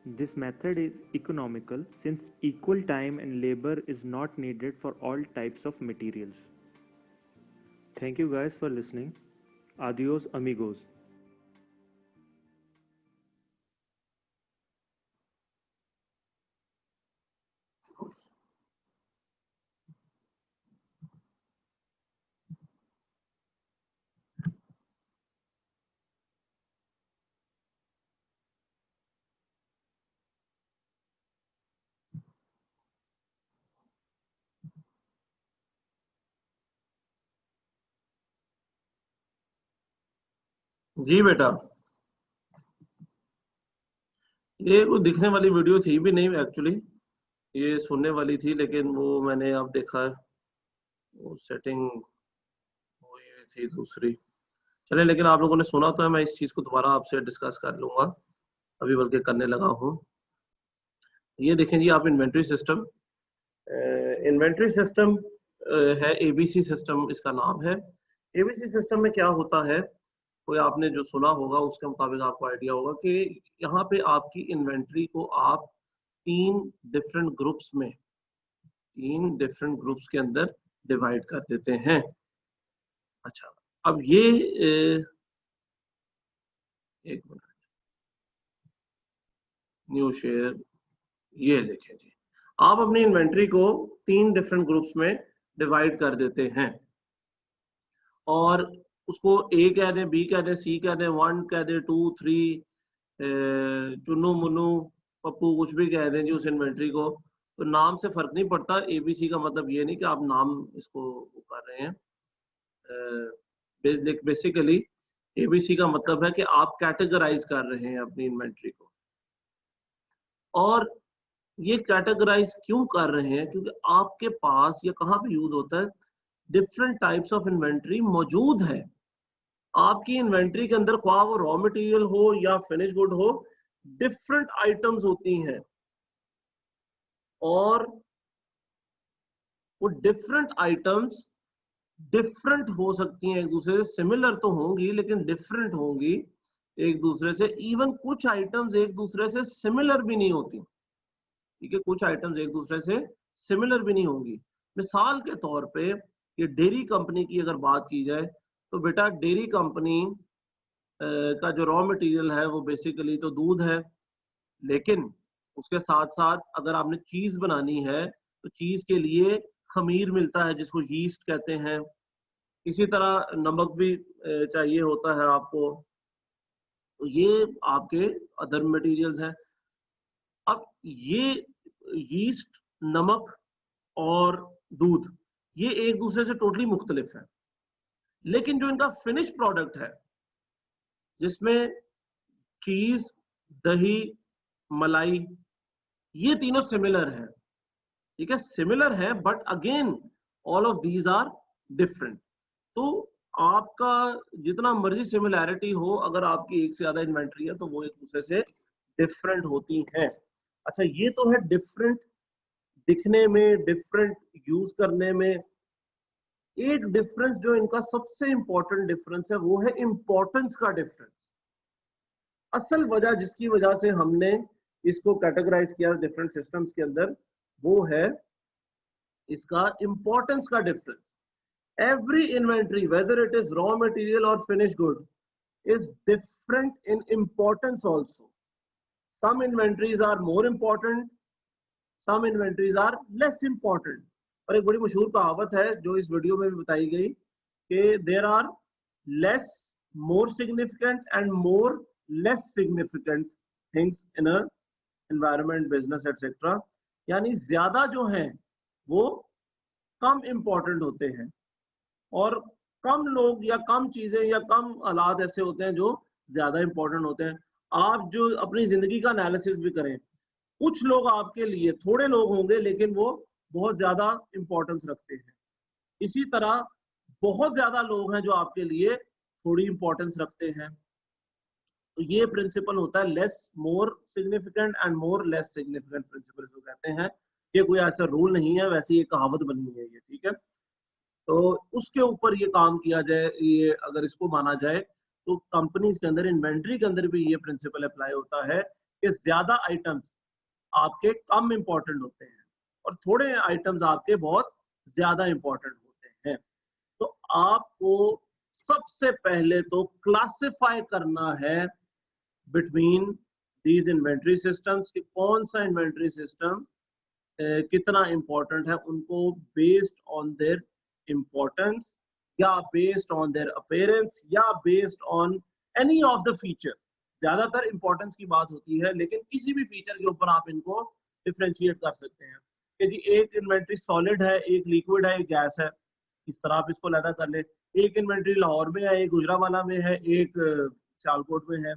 This method is economical since equal time and labor is not needed for all types of materials. Thank you guys for listening. Adios amigos. जी बेटा, ये कुछ दिखने वाली video थी भी नहीं actually, ये सुनने वाली थी, लेकिन वो मैंने अब देखा वो सेटिंग हुई थी दूसरी। चले, लेकिन आप लोगों ने सुना तो है, मैं इस चीज को दोबारा आपसे डिस्कस कर लूंगा, अभी बल्कि करने लगा हूँ। ये देखें जी, आप इन्वेंट्री सिस्टम, इन्वेंट्री सिस्टम है एबीसी सिस्टम, इसका नाम है। एबीसी सिस्टम में क्या होता है, कोई आपने जो सुना होगा उसके मुताबिक आपको आइडिया होगा कि यहाँ पे आपकी इन्वेंट्री को आप तीन डिफरेंट ग्रुप्स के अंदर डिवाइड कर देते हैं। अच्छा, अब ये एक मिनट, न्यू शेयर, ये देखें जी, आप अपनी इन्वेंट्री को तीन डिफरेंट ग्रुप्स में डिवाइड कर देते हैं और उसको ए कह दें, बी कह दें, सी कह दें, 1 कह दें, 2 3, चुन्नू मुन्नू पप्पू कुछ भी कह दें जी उस इन्वेंट्री को, तो नाम से फर्क नहीं पड़ता। एबीसी का मतलब ये नहीं कि आप नाम इसको कर रहे हैं, बेसिकली एबीसी का मतलब है कि आप कैटेगराइज कर रहे हैं अपनी इन्वेंट्री को। और ये कैटेगराइज क्यों कर रहे हैं, क्योंकि आपके पास ये कहाँ पे यूज होता है, डिफरेंट टाइप्स ऑफ इन्वेंट्री मौजूद है आपकी इन्वेंट्री के अंदर, ख्वाह वो रॉ मटेरियल हो या फिनिश गुड हो, डिफरेंट आइटम्स होती हैं और वो डिफरेंट आइटम्स डिफरेंट हो सकती हैं एक दूसरे से, सिमिलर तो होंगी लेकिन डिफरेंट होंगी एक दूसरे से। इवन कुछ आइटम्स एक दूसरे से सिमिलर भी नहीं होती, ठीक है, कुछ आइटम्स एक दूसरे से सिमिलर भी नहीं होंगी। मिसाल के तौर पे ये डेयरी कंपनी की अगर बात की जाए तो बेटा डेयरी कंपनी का जो रॉ मटेरियल है वो बेसिकली तो दूध है, लेकिन उसके साथ साथ अगर आपने चीज बनानी है तो चीज के लिए खमीर मिलता है जिसको यीस्ट कहते हैं। इसी तरह नमक भी चाहिए होता है आपको, तो ये आपके अदर मटेरियल्स हैं। अब ये यीस्ट, नमक और दूध ये एक दूसरे से टोटली मुख्तलिफ है, लेकिन जो इनका फिनिश प्रोडक्ट है जिसमें चीज, दही, मलाई, ये तीनों सिमिलर है, ठीक है, सिमिलर है, but again all of these are different. तो आपका जितना मर्जी सिमिलैरिटी हो, अगर आपकी एक से ज्यादा इन्वेंट्री है तो वो एक दूसरे से डिफरेंट होती हैं। अच्छा, ये तो है डिफरेंट दिखने में, डिफरेंट यूज करने में। एक डिफरेंस जो इनका सबसे इंपॉर्टेंट डिफरेंस है वो है इंपॉर्टेंस का डिफरेंस। असल वजह जिसकी वजह से हमने इसको कैटेगराइज किया डिफरेंट सिस्टम्स के अंदर, वो है इसका इंपॉर्टेंस का difference. Every inventory whether it is raw material और finish good is different in importance also. Some inventories are more important, some inventories are less important. और एक बड़ी मशहूर कहावत है जो इस वीडियो में भी बताई गई कि there are less more significant and more less significant things in a environment, business etc. यानी ज्यादा जो हैं वो कम important होते हैं और कम लोग या कम चीजें या कम हालात ऐसे होते हैं जो ज्यादा इंपॉर्टेंट होते हैं। आप जो अपनी जिंदगी का एनालिसिस भी करें, कुछ लोग आपके लिए, थोड़े लोग होंगे लेकिन वो बहुत ज्यादा इंपॉर्टेंस रखते हैं, इसी तरह बहुत ज्यादा लोग हैं जो आपके लिए थोड़ी इंपॉर्टेंस रखते हैं। तो ये प्रिंसिपल होता है less more significant and more less significant principle जो कहते हैं। ये कोई ऐसा रूल नहीं है, वैसे ये कहावत बनी है ये, ठीक है। तो उसके ऊपर ये काम किया जाए, ये अगर इसको माना जाए तो कंपनीज के अंदर इन्वेंट्री के अंदर भी ये प्रिंसिपल अप्लाई होता है कि ज्यादा आइटम्स आपके कम इंपॉर्टेंट होते हैं और थोड़े आइटम्स आपके बहुत ज्यादा इंपॉर्टेंट होते हैं। तो आपको सबसे पहले तो क्लासिफाई करना है बिटवीन दीज इन्वेंट्री सिस्टम्स कि कौन सा इन्वेंट्री सिस्टम कितना इंपॉर्टेंट है, उनको बेस्ड ऑन देयर इंपॉर्टेंस या बेस्ड ऑन देयर अपीयरेंस या based on any of the feature. ज्यादातर इंपॉर्टेंस की बात होती है, लेकिन किसी भी फीचर के ऊपर आप इनको डिफरेंशिएट कर सकते हैं कि जी एक इन्वेंट्री सॉलिड है, एक लिक्विड है, एक गैस है, इस तरह आप इसको लैदा कर ले। एक इन्वेंट्री लाहौर में है, एक गुजरावाला में है, एक सियालकोट में है,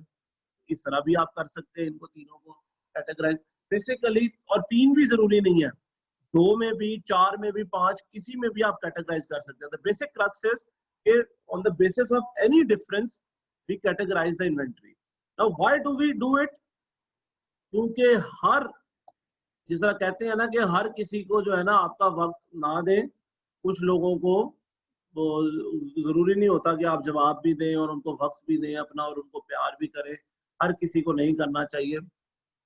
इस तरह भी आप कर सकते हैं इनको तीनों को कैटेगराइज बेसिकली। और तीन भी जरूरी नहीं है, दो में भी, चार में भी, पांच, किसी में भी आप कैटेगराइज कर सकते हैं। The basic crux is on the basis of any difference we categorize the inventory. Now why do we do it? क्योंकि हर, जिस तरह कहते हैं ना कि हर किसी को जो है ना आपका वक्त ना दें, कुछ लोगों को तो जरूरी नहीं होता कि आप जवाब भी दें और उनको वक्त भी दें अपना और उनको प्यार भी करें, हर किसी को नहीं करना चाहिए।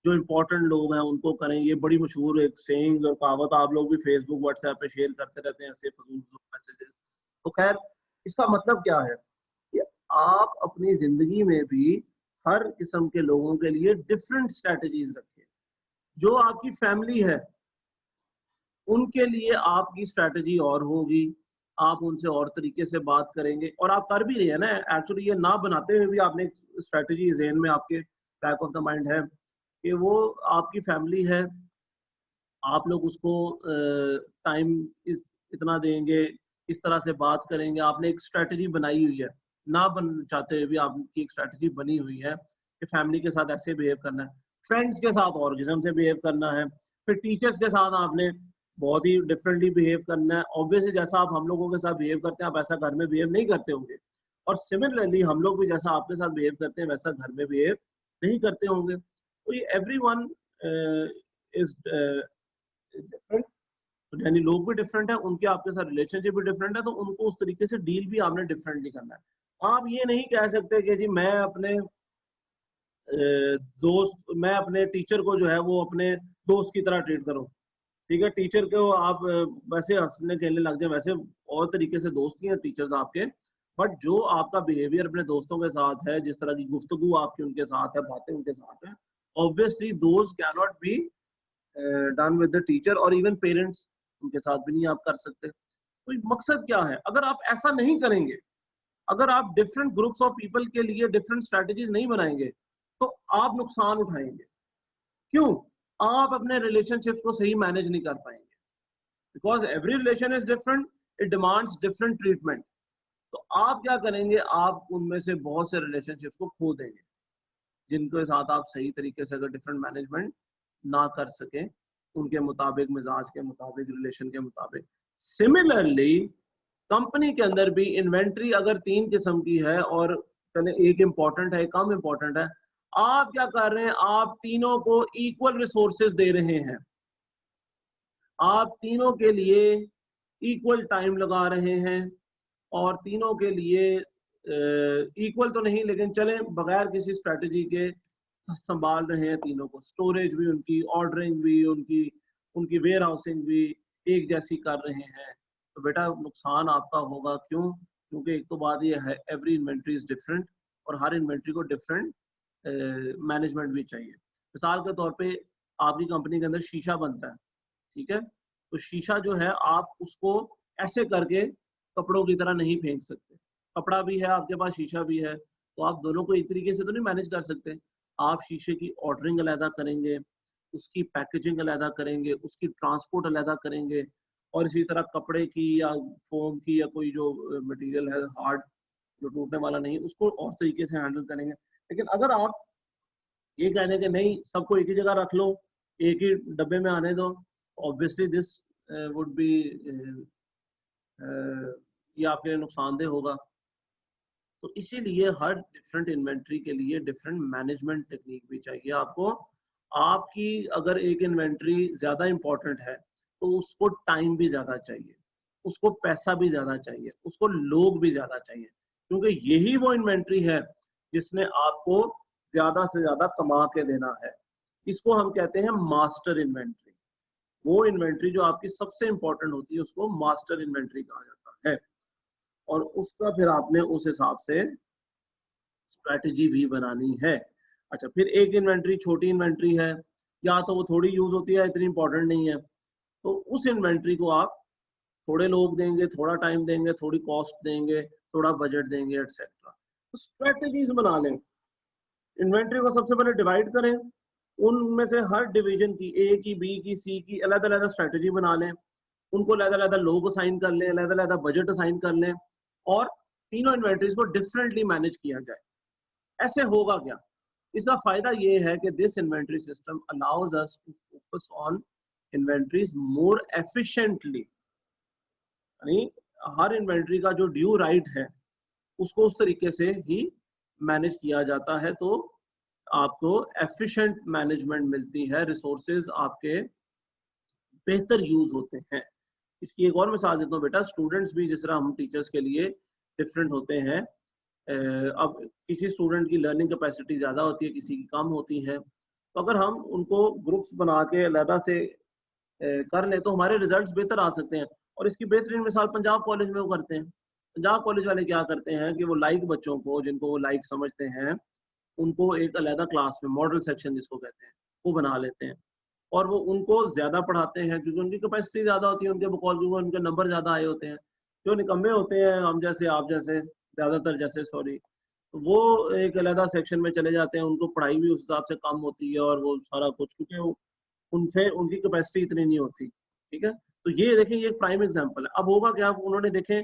जो इम्पोर्टेंट लोग हैं उनको करें। ये बड़ी मशहूर एक सेइंग और कहावत आप लोग भी फेसबुक व्हाट्सएप पे शेयर करते रहते हैं ऐसे फजूल मैसेजेस। तो खैर इसका मतलब क्या है कि आप अपनी जिंदगी में भी हर किस्म के लोगों के लिए डिफरेंट स्ट्रेटजीज रखें। जो आपकी फैमिली है उनके लिए आपकी स्ट्रेटजी और होगी, आप उनसे और तरीके से बात करेंगे और आप कर भी रहे हैं ना। एक्चुअली ये ना बनाते हुए भी आपने स्ट्रेटजी ज़हन में आपके बैक ऑफ द माइंड है कि वो आपकी फैमिली है, आप लोग उसको टाइम इतना देंगे, इस तरह से बात करेंगे। आपने एक स्ट्रेटजी बनाई हुई है, ना बन चाहते हुए भी आपकी एक स्ट्रेटजी बनी हुई है कि फैमिली के साथ ऐसे बिहेव करना है, फ्रेंड्स के साथ और किस्म से बिहेव करना है, फिर टीचर्स के साथ आपने बहुत ही डिफरेंटली बिहेव करना है। ऑब्वियसली जैसा आप हम लोगों के साथ बिहेव करते हैं आप ऐसा घर में बिहेव नहीं करते होंगे, और सिमिलरली हम लोग भी जैसा आपके साथ बिहेव करते हैं वैसा घर में बिहेव नहीं करते होंगे। तो ये एवरीवन इज डिफरेंट, यानी लोग भी डिफरेंट है, उनके आपके साथ रिलेशनशिप भी डिफरेंट है, तो उनको उस तरीके से डील भी आपने डिफरेंटली करना है। आप ये नहीं कह सकते कि जी मैं अपने दोस्त, मैं अपने टीचर को जो है वो अपने दोस्त की तरह ट्रीट करूं। ठीक है, टीचर को आप वैसे हंसने खेलने लग जाए, वैसे और तरीके से दोस्ती हैं टीचर्स आपके, बट जो आपका बिहेवियर अपने दोस्तों के साथ है, जिस तरह की गुफ्तगू आपकी उनके साथ है, बातें उनके साथ है, obviously those can not be done with the teacher और इवन पेरेंट्स उनके साथ भी नहीं आप कर सकते। तो मकसद क्या है? अगर आप ऐसा नहीं करेंगे, अगर आप डिफरेंट ग्रुप्स ऑफ पीपल के लिए डिफरेंट स्ट्रेटजीज नहीं बनाएंगे तो आप नुकसान उठाएंगे। क्यों? आप अपने रिलेशनशिप को सही मैनेज नहीं कर पाएंगे, because every relation is different, it demands different treatment. तो आप क्या करेंगे? आप उनमें से बहुत से रिलेशनशिप को खो देंगे जिनके साथ आप सही तरीके से अगर डिफरेंट मैनेजमेंट ना कर सकें उनके मुताबिक, मिजाज के मुताबिक, रिलेशन के मुताबिक। सिमिलरली कंपनी के अंदर भी इन्वेंट्री अगर 3 किस्म की है और एक इंपॉर्टेंट है, एक कम इंपॉर्टेंट है, आप क्या कर रहे हैं? आप तीनों को इक्वल रिसोर्सेज दे रहे हैं, आप तीनों के लिए इक्वल टाइम लगा रहे हैं और तीनों के लिए इक्वल तो नहीं लेकिन चलें बगैर किसी स्ट्रेटजी के संभाल रहे हैं तीनों को। स्टोरेज भी उनकी, ऑर्डरिंग भी उनकी वेयर हाउसिंग भी एक जैसी कर रहे हैं। तो बेटा नुकसान आपका होगा। क्यों? क्योंकि एक तो बात ये है एवरी इन्वेंट्री इज डिफरेंट और हर इन्वेंट्री को डिफरेंट मैनेजमेंट भी चाहिए। मिसाल के तौर पे आपकी कंपनी के अंदर शीशा बनता है, ठीक है, तो शीशा जो है आप उसको ऐसे करके कपड़ों की तरह नहीं फेंक सकते। कपड़ा भी है आपके पास, शीशा भी है, तो आप दोनों को एक तरीके से तो नहीं मैनेज कर सकते। आप शीशे की ऑर्डरिंग अलहदा करेंगे, उसकी पैकेजिंग अलहदा करेंगे, उसकी ट्रांसपोर्ट अलहदा करेंगे, और इसी तरह कपड़े की या फोम की या कोई जो मटेरियल है हार्ड जो टूटने वाला नहीं, उसको और तरीके से हैंडल करेंगे। लेकिन अगर आप ये कहने के नहीं सबको एक ही जगह रख लो, एक ही डब्बे में आने दो, ऑब्वियसली दिस वुड बी ये आपके लिए नुकसानदेह होगा। तो इसीलिए हर डिफरेंट इन्वेंट्री के लिए डिफरेंट मैनेजमेंट टेक्निक भी चाहिए आपको। आपकी अगर एक इन्वेंट्री ज़्यादा इंपॉर्टेंट है तो उसको टाइम भी ज़्यादा चाहिए, उसको पैसा भी ज़्यादा चाहिए, उसको लोग भी ज़्यादा चाहिए, क्योंकि यही वो इन्वेंट्री है जिसने आपको ज्यादा से ज्यादा कमा के देना है। इसको हम कहते हैं मास्टर इन्वेंट्री। वो इन्वेंट्री जो आपकी सबसे इंपॉर्टेंट होती है उसको मास्टर इन्वेंट्री कहा जाता है, और उसका फिर आपने उस हिसाब से स्ट्रेटजी भी बनानी है। अच्छा, फिर एक इन्वेंट्री छोटी इन्वेंट्री है, या तो वो थोड़ी यूज होती है, इतनी इंपॉर्टेंट नहीं है, तो उस इन्वेंट्री को आप थोड़े लोग देंगे, थोड़ा टाइम देंगे, थोड़ी कॉस्ट देंगे, थोड़ा बजट देंगे, एटसेट्रा। तो स्ट्रेटजीज बना लें। इन्वेंट्री को सबसे पहले डिवाइड करें, उनमें से हर डिवीजन की, ए की, बी की, सी की अलग अलग स्ट्रेटजी बना लें, उनको अलग अलग लोग असाइन कर लें, अलग अलग बजट असाइन कर लें, और तीनों इन्वेंट्रीज को डिफरेंटली मैनेज किया जाए। ऐसे होगा क्या? इसका फायदा ये है कि this inventory system allows us to focus on inventories more efficiently. यानी हर इन्वेंट्री का जो ड्यू राइट है उसको उस तरीके से ही मैनेज किया जाता है, तो आपको एफिशिएंट मैनेजमेंट मिलती है, रिसोर्सेज आपके बेहतर यूज होते हैं। इसकी एक और मिसाल देता हूँ बेटा, स्टूडेंट्स भी जिस तरह हम टीचर्स के लिए डिफरेंट होते हैं। अब किसी स्टूडेंट की लर्निंग कैपेसिटी ज़्यादा होती है, किसी की कम होती है, तो अगर हम उनको ग्रुप्स बना के अलहदा से कर लें तो हमारे रिजल्ट्स बेहतर आ सकते हैं। और इसकी बेहतरीन मिसाल पंजाब कॉलेज में वो करते हैं। पंजाब कॉलेज वाले क्या करते हैं कि वो लाइक बच्चों को, जिनको वो लाइक समझते हैं, उनको एक अलहदा क्लास में मॉडल सेक्शन जिसको कहते हैं वो बना लेते हैं, और वो उनको ज़्यादा पढ़ाते हैं क्योंकि उनकी कैपेसिटी ज़्यादा होती है, उनके बकौल क्योंकि उनके नंबर ज़्यादा आए होते हैं। जो निकम्मे होते हैं, हम जैसे, आप जैसे, ज़्यादातर जैसे, सॉरी, वो एक अलहदा सेक्शन में चले जाते हैं, उनको पढ़ाई भी उस हिसाब से कम होती है, और वो सारा कुछ, क्योंकि उनसे उनकी कैपेसिटी इतनी नहीं होती। ठीक है, तो ये देखें, ये एक प्राइम एग्जांपल है। अब होगा क्या, उन्होंने देखें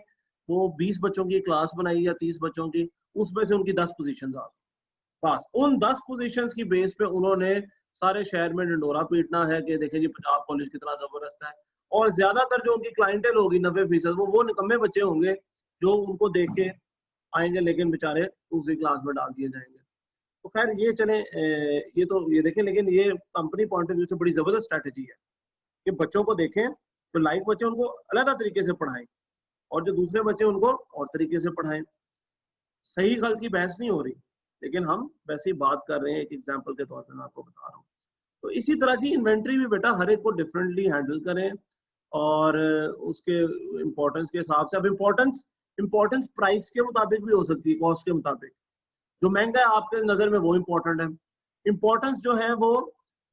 वो 20 बच्चों की क्लास बनाई या 30 बच्चों की, उसमें से उनकी 10 पोजीशंस आ गई। बस उन 10 पोजीशंस की बेस पे उन्होंने सारे शहर में डंडोरा पीटना है कि देखें जी पंजाब कॉलेज कितना जबरदस्त है। और ज्यादातर जो उनकी क्लाइंटेल होगी 90% वो निकम्मे बच्चे होंगे जो उनको देख के आएंगे, लेकिन बेचारे दूसरी क्लास में डाल दिए जाएंगे। तो खैर ये चले, ये तो ये देखें, लेकिन ये कंपनी पॉइंट ऑफ व्यू से बड़ी जबरदस्त स्ट्रैटेजी है कि बच्चों को देखें, तो लाइक बच्चे उनको अलग तरीके से पढ़ाएं, और जो दूसरे बच्चे उनको और तरीके से पढ़ाएं। सही गलत की बहस नहीं हो रही, लेकिन हम वैसे ही बात कर रहे हैं, एक एग्जाम्पल के तौर पर मैं आपको बता रहा हूँ। तो इसी तरह जी इन्वेंट्री भी बेटा हर एक को डिफरेंटली हैंडल करें, और उसके इम्पोर्टेंस के हिसाब से। अब इम्पोर्टेंस प्राइस के मुताबिक भी हो सकती है, कॉस्ट के मुताबिक। जो महंगा है आपके नज़र में वो इम्पोर्टेंट है। इम्पोर्टेंस जो है वो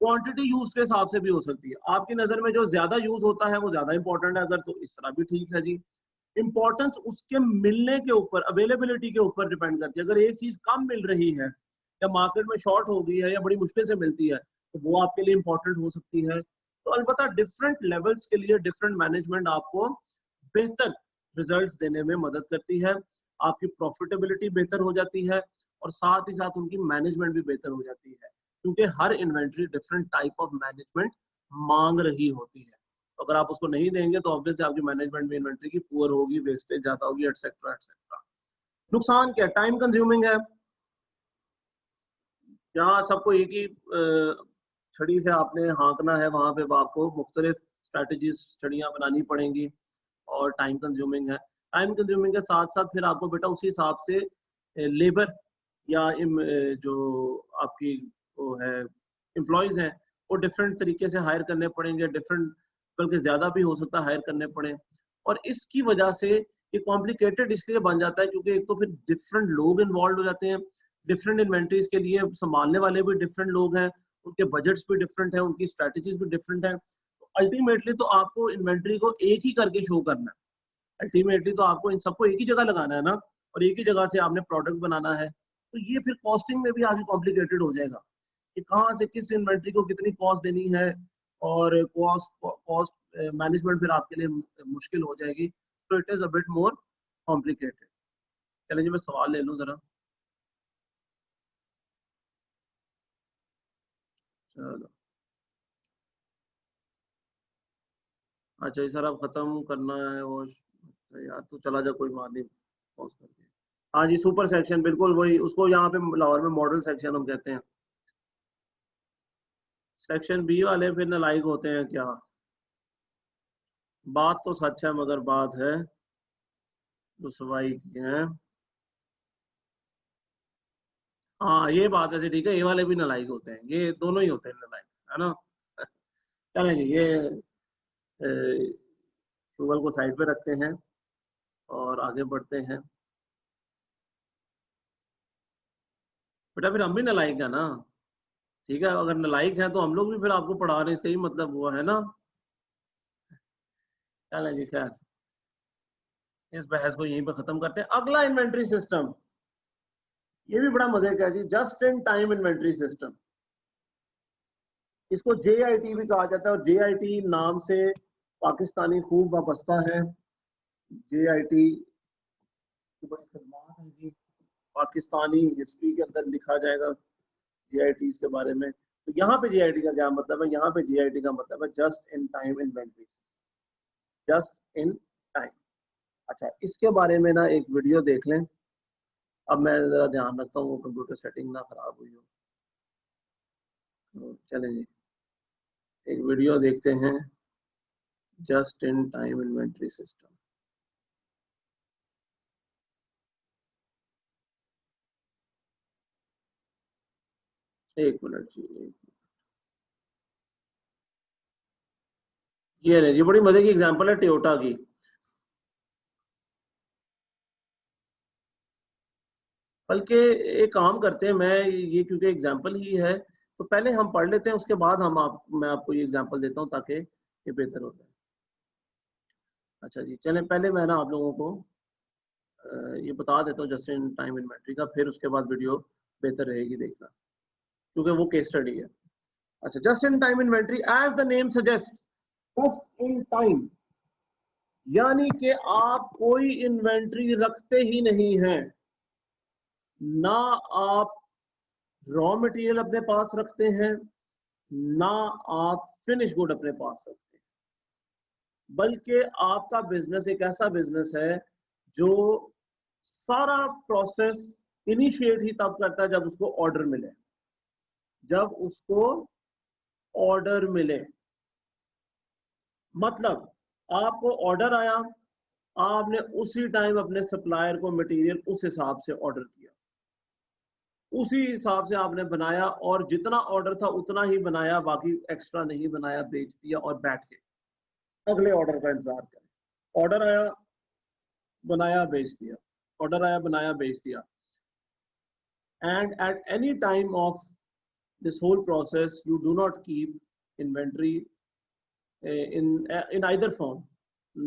क्वांटिटी यूज के हिसाब से भी हो सकती है। आपकी नज़र में जो ज़्यादा यूज होता है वो ज़्यादा इंपॉर्टेंट है, अगर तो इस तरह भी ठीक है जी। इम्पोर्टेंस उसके मिलने के ऊपर, अवेलेबिलिटी के ऊपर डिपेंड करती है। अगर एक चीज़ कम मिल रही है या मार्केट में शॉर्ट हो गई है या बड़ी मुश्किल से मिलती है, तो वो आपके लिए इम्पोर्टेंट हो सकती है। तो अलबत्ता डिफरेंट लेवल्स के लिए डिफरेंट मैनेजमेंट आपको बेहतर रिजल्ट्स देने में मदद करती है। आपकी प्रॉफिटेबिलिटी बेहतर हो जाती है, और साथ ही साथ उनकी मैनेजमेंट भी बेहतर हो जाती है, क्योंकि हर inventory different type of management मांग रही होती है। तो अगर आप उसको नहीं देंगे तो ऑब्वियसली आपकी मैनेजमेंट भी इन्वेंट्री की पुअर होगी, वेस्टेज ज्यादा होगी, एटसेट्रा एटसेट्रा। नुकसान क्या? टाइम कंज्यूमिंग है। जहाँ सबको एक ही छड़ी से आपने हाँकना है, वहां पे आपको मुख्तलिफ स्ट्रैटेजीज, छड़ियाँ बनानी पड़ेंगी, और टाइम कंज्यूमिंग है। टाइम कंज्यूमिंग के साथ साथ फिर आपको बेटा उसी हिसाब से लेबर या जो आपकी वो है एम्प्लॉयज हैं, वो डिफरेंट तरीके से हायर करने पड़ेंगे, डिफरेंट, बल्कि ज़्यादा भी हो सकता है हायर करने पड़े। और इसकी वजह से ये कॉम्प्लिकेटेड इसलिए बन जाता है क्योंकि एक तो फिर डिफरेंट लोग इन्वॉल्व हो जाते हैं, डिफरेंट इन्वेंट्रीज के लिए संभालने वाले भी डिफरेंट लोग हैं, उनके बजट्स भी डिफरेंट हैं, उनकी स्ट्रैटेजीज भी डिफरेंट हैं। तो अल्टीमेटली तो आपको इन्वेंट्री को एक ही करके शो करना है। अल्टीमेटली तो आपको इन सबको एक ही जगह लगाना है ना, और एक ही जगह से आपने प्रोडक्ट बनाना है। तो ये फिर कॉस्टिंग में भी आगे कॉम्प्लिकेटेड हो जाएगा कि कहाँ से किस इन्वेंट्री को कितनी कॉस्ट देनी है, और कॉस्ट मैनेजमेंट फिर आपके लिए मुश्किल हो जाएगी। तो it is a bit more complicated. चलिए जी मैं सवाल ले लूँ जरा। चलो अच्छा, ये सर अब खत्म करना है वो यार, तो चला जा, कोई बात नहीं, पॉज करके। हाँ जी, सुपर सेक्शन, बिल्कुल वही, उसको यहाँ पे लाहौर में मॉडल सेक्शन हम कहते हैं। सेक्शन बी वाले फिर नालायक होते हैं क्या? बात तो सच है, मगर बात है रुसवाई की है। हाँ ये बात ऐसे ठीक है, ये वाले भी नालायक होते हैं, ये दोनों ही होते हैं नालायक, है ना। चलें जी, ये शुगर को साइड पे रखते हैं और आगे बढ़ते हैं। बेटा फिर हम भी नालायक है ना, ठीक है, अगर नालायक है तो हम लोग भी फिर आपको पढ़ा रहे हैं, इसका ही मतलब हुआ है ना। चलें जी, खैर इस बहस को यहीं पर खत्म करते हैं। अगला इन्वेंट्री सिस्टम, ये भी बड़ा मजे का है जी, just in time inventory system. इसको JIT भी कहा जाता है, और JIT नाम से पाकिस्तानी खूब वाबस्ता है। JIT की बड़ी खदमात है जी, पाकिस्तानी हिस्ट्री के अंदर लिखा जाएगा JITs के बारे में। तो यहाँ पे JIT का क्या मतलब है, यहाँ पे JIT का मतलब है just in time inventory, just in time. अच्छा, इसके बारे में ना एक वीडियो देख लें। अब मैं जरा ध्यान रखता हूँ वो कंप्यूटर सेटिंग ना खराब हुई हो। तो चलें जी, एक वीडियो देखते हैं, just in time inventory system. एक मिनट जी, ये नहीं जी, बड़ी मजे की एग्जांपल है टोयोटा की। बल्कि एक काम करते हैं, मैं ये क्योंकि एग्जांपल ही है तो पहले हम पढ़ लेते हैं, उसके बाद मैं आपको ये एग्जांपल देता हूँ ताकि ये बेहतर हो जाए। अच्छा जी, चलें पहले मैं ना आप लोगों को ये बता देता हूँ जस्ट इन टाइम इन्वेंट्री का, फिर उसके बाद वीडियो बेहतर रहेगी देखना, क्योंकि वो केस स्टडी है। अच्छा, just in time inventory as the name suggest, just in time यानी कि आप कोई इन्वेंट्री रखते ही नहीं हैं, ना आप रॉ मटेरियल अपने पास रखते हैं, ना आप फिनिश गुड अपने पास रखते हैं, बल्कि आपका बिजनेस एक ऐसा बिजनेस है जो सारा प्रोसेस इनिशिएट ही तब करता है जब उसको ऑर्डर मिले, जब उसको ऑर्डर मिले। मतलब आपको ऑर्डर आया, आपने उसी टाइम अपने सप्लायर को मटेरियल उस हिसाब से ऑर्डर किया, उसी हिसाब से आपने बनाया, और जितना ऑर्डर था उतना ही बनाया, बाकी एक्स्ट्रा नहीं बनाया, बेच दिया और बैठ के अगले ऑर्डर का इंतजार करें। ऑर्डर आया, बनाया, बेच दिया, ऑर्डर आया, बनाया, बेच दिया। And at any time of this whole process you do not keep inventory in either form,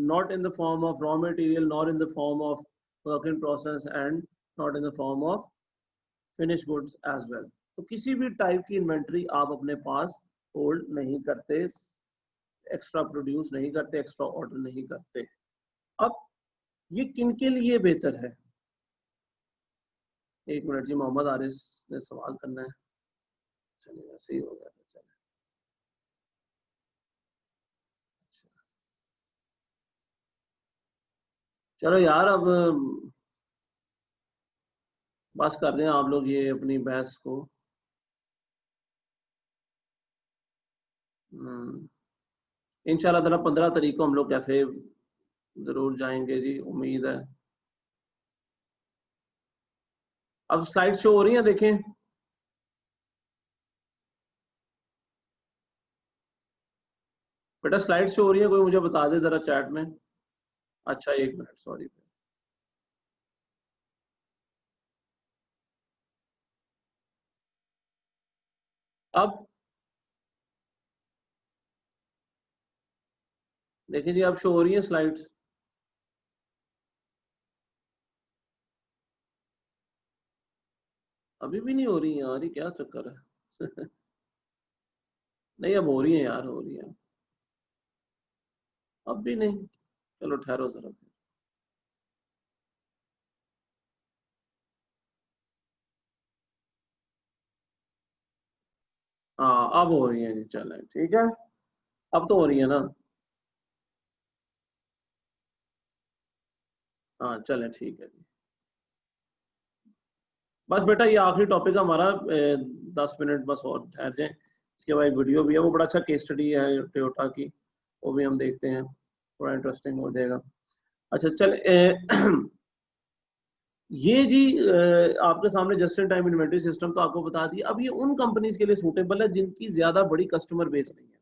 not in the form of raw material, nor in the form of work in process, and not in the form of finished goods as well. तो किसी भी type की inventory आप अपने पास hold नहीं करते, extra produce नहीं करते, एक्स्ट्रा ऑर्डर नहीं करते। अब ये किनके लिए बेहतर है? एक मिनट जी, मोहम्मद आरिस ने सवाल करना है। चलिए वैसे ही हो गया तो चले। चलो यार, अब बस कर दें आप लोग ये अपनी बहस को। इंशाल्लाह ताला 15 तारीख को हम लोग कैफे जरूर जाएंगे जी, उम्मीद है। अब स्लाइड शो हो रही है, देखें। बेटा स्लाइड शो हो रही है, कोई मुझे बता दे जरा चैट में। अच्छा एक मिनट, सॉरी। अब देखिए जी, अब शो हो रही है स्लाइड्स। अभी भी नहीं हो रही यार, ये क्या चक्कर है? नहीं अब हो रही है यार, हो रही है। अब भी नहीं, चलो ठहरो जरा। हाँ अब हो रही है जी, चलें ठीक है, अब तो हो रही है ना। हाँ चलें ठीक है जी। बस बेटा ये आखिरी टॉपिक हमारा, 10 मिनट बस और ठहर जाए, इसके बाद वीडियो भी है, वो बड़ा अच्छा केस स्टडी है टोयोटा की, वो भी हम देखते हैं, थोड़ा इंटरेस्टिंग हो जाएगा। अच्छा चल ये जी आपके सामने just in time inventory system तो आपको बता दिया। अब ये उन कंपनीज के लिए सूटेबल है जिनकी ज्यादा बड़ी कस्टमर बेस नहीं है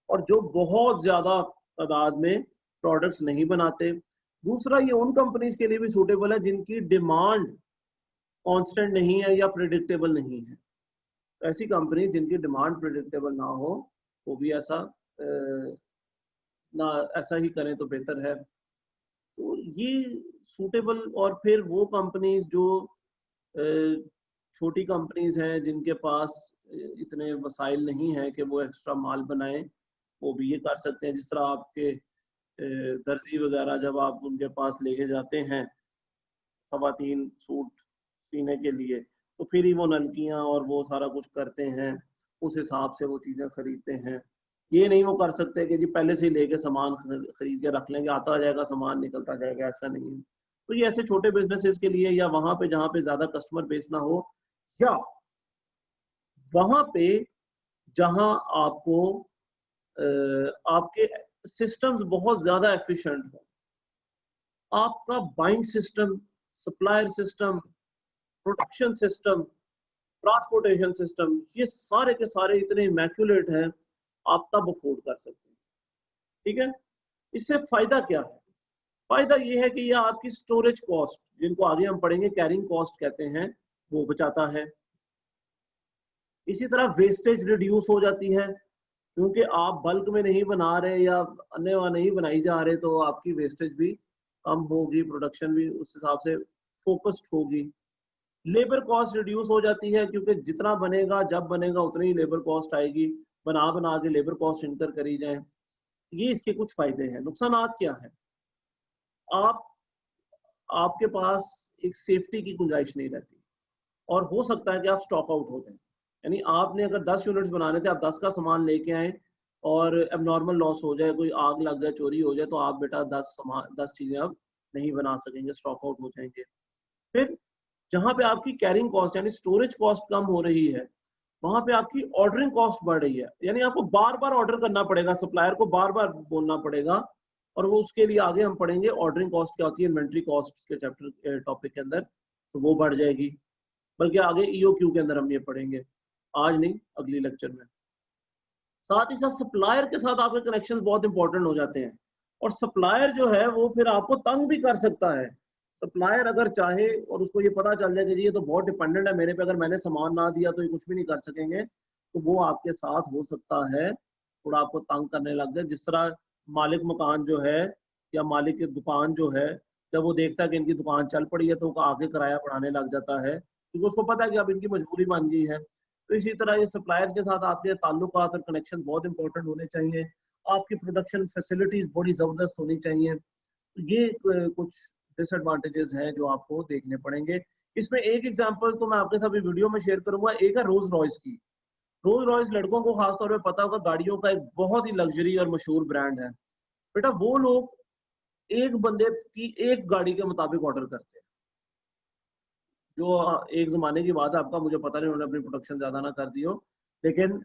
और जो बहुत ज्यादा तादाद में प्रोडक्ट्स नहीं बनाते। दूसरा, ये उन कंपनीज के लिए भी सूटेबल है जिनकी डिमांड कांस्टेंट नहीं है या प्रिडिक्टेबल नहीं है। ऐसी कंपनीज जिनकी डिमांड प्रिडिक्टेबल ना हो वो भी ऐसा ना ऐसा ही करें तो बेहतर है। तो ये सूटेबल। और फिर वो कंपनीज जो अ, छोटी कंपनीज हैं जिनके पास इतने वसाइल नहीं है कि वो एक्स्ट्रा माल बनाएं, वो भी ये कर सकते हैं। जिस तरह आपके दर्जी वगैरह जब आप उनके पास लेके जाते हैं खवातीन सूट सीने के लिए, तो फिर ही वो नलकियां और वो सारा कुछ करते हैं, उस हिसाब से वो चीज़ें खरीदते हैं। ये नहीं वो कर सकते कि जी पहले से ही लेके सामान खरीद के रख लेंगे, आता जाएगा सामान निकलता जाएगा, ऐसा नहीं है। तो ये ऐसे छोटे बिजनेसेस के लिए, या वहां पे जहाँ पे ज्यादा कस्टमर बेस ना हो, या वहां पे जहां आपको आपके सिस्टम्स बहुत ज्यादा एफिशिएंट हो, आपका buying system, supplier system, production system, transportation system, ये सारे के सारे इतने इमैक्युलेट हैं, आप तब अफोर्ड कर सकते हैं। ठीक है। इससे फायदा क्या है? फायदा ये है कि ये आपकी स्टोरेज कॉस्ट, जिनको आगे हम पढ़ेंगे कैरिंग कॉस्ट कहते हैं, वो बचाता है। इसी तरह वेस्टेज रिड्यूस हो जाती है, क्योंकि आप बल्क में नहीं बना रहे या अन्य नहीं बनाई जा रहे, तो आपकी वेस्टेज भी कम होगी, प्रोडक्शन भी उस हिसाब से फोकस्ड होगी। लेबर कॉस्ट रिड्यूस हो जाती है, क्योंकि जितना बनेगा जब बनेगा उतनी ही लेबर कॉस्ट आएगी, बना बना के लेबर कॉस्ट इनकर करी जाए। ये इसके कुछ फायदे हैं। नुकसानात क्या है? आप आपके पास एक सेफ्टी की गुंजाइश नहीं रहती, और हो सकता है कि आप स्टॉक आउट हो जाए। यानी आपने अगर 10 यूनिट्स बनाने थे, आप 10 का सामान लेके आए और एबनॉर्मल लॉस हो जाए, कोई आग लग जाए, चोरी हो जाए, तो आप बेटा 10 चीजें अब नहीं बना सकेंगे, स्टॉक आउट हो जाएंगे। फिर जहां पे आपकी कैरिंग कॉस्ट यानी स्टोरेज कॉस्ट कम हो रही है, वहां पे आपकी ऑर्डरिंग कॉस्ट बढ़ रही है। यानी आपको बार बार ऑर्डर करना पड़ेगा, सप्लायर को बार बार बोलना पड़ेगा, और वो उसके लिए आगे हम पढ़ेंगे ऑर्डरिंग कॉस्ट क्या होती है इन्वेंट्री कॉस्ट के चैप्टर टॉपिक के अंदर, तो वो बढ़ जाएगी। बल्कि आगे ईओक्यू के अंदर हम ये पढ़ेंगे, आज नहीं अगली लेक्चर में। साथ ही साथ सप्लायर के साथ आपके कनेक्शंस बहुत इंपॉर्टेंट हो जाते हैं, और सप्लायर जो है वो फिर आपको तंग भी कर सकता है। सप्लायर अगर चाहे और उसको ये पता चल जाए कि जी ये तो बहुत डिपेंडेंट है मेरे पे, अगर मैंने सामान ना दिया तो ये कुछ भी नहीं कर सकेंगे, तो वो आपके साथ हो सकता है थोड़ा आपको तंग करने लग जाए। जिस तरह मालिक मकान जो है या मालिक की दुकान जो है, जब वो देखता है कि इनकी दुकान चल पड़ी है, तो वो आगे किराया बढ़ाने लग जाता है, क्योंकि उसको पता है कि अब इनकी मजबूरी बन गई है। तो इसी तरह ये सप्लायर्स के साथ आपके ताल्लुकात और कनेक्शन बहुत इंपॉर्टेंट होने चाहिए। आपकी प्रोडक्शन फैसिलिटीज बड़ी ज़बरदस्त होनी चाहिए। तो ये कुछ डिसएडवांटेजेस हैं जो आपको देखने पड़ेंगे। इसमें एक एग्जांपल तो मैं आपके साथ भी वीडियो में शेयर करूंगा। एक है रोज रॉयस की। रोज रॉयस लड़कों को खासतौर पे पता होगा, गाड़ियों का एक बहुत ही लग्जरी और मशहूर ब्रांड है। बेटा वो लोग एक बंदे की एक गाड़ी के मुताबिक ऑर्डर करते हैं, जो एक जमाने की बात है, आपका मुझे पता नहीं, उन्होंने अपनी प्रोडक्शन ज्यादा ना कर दी हो, लेकिन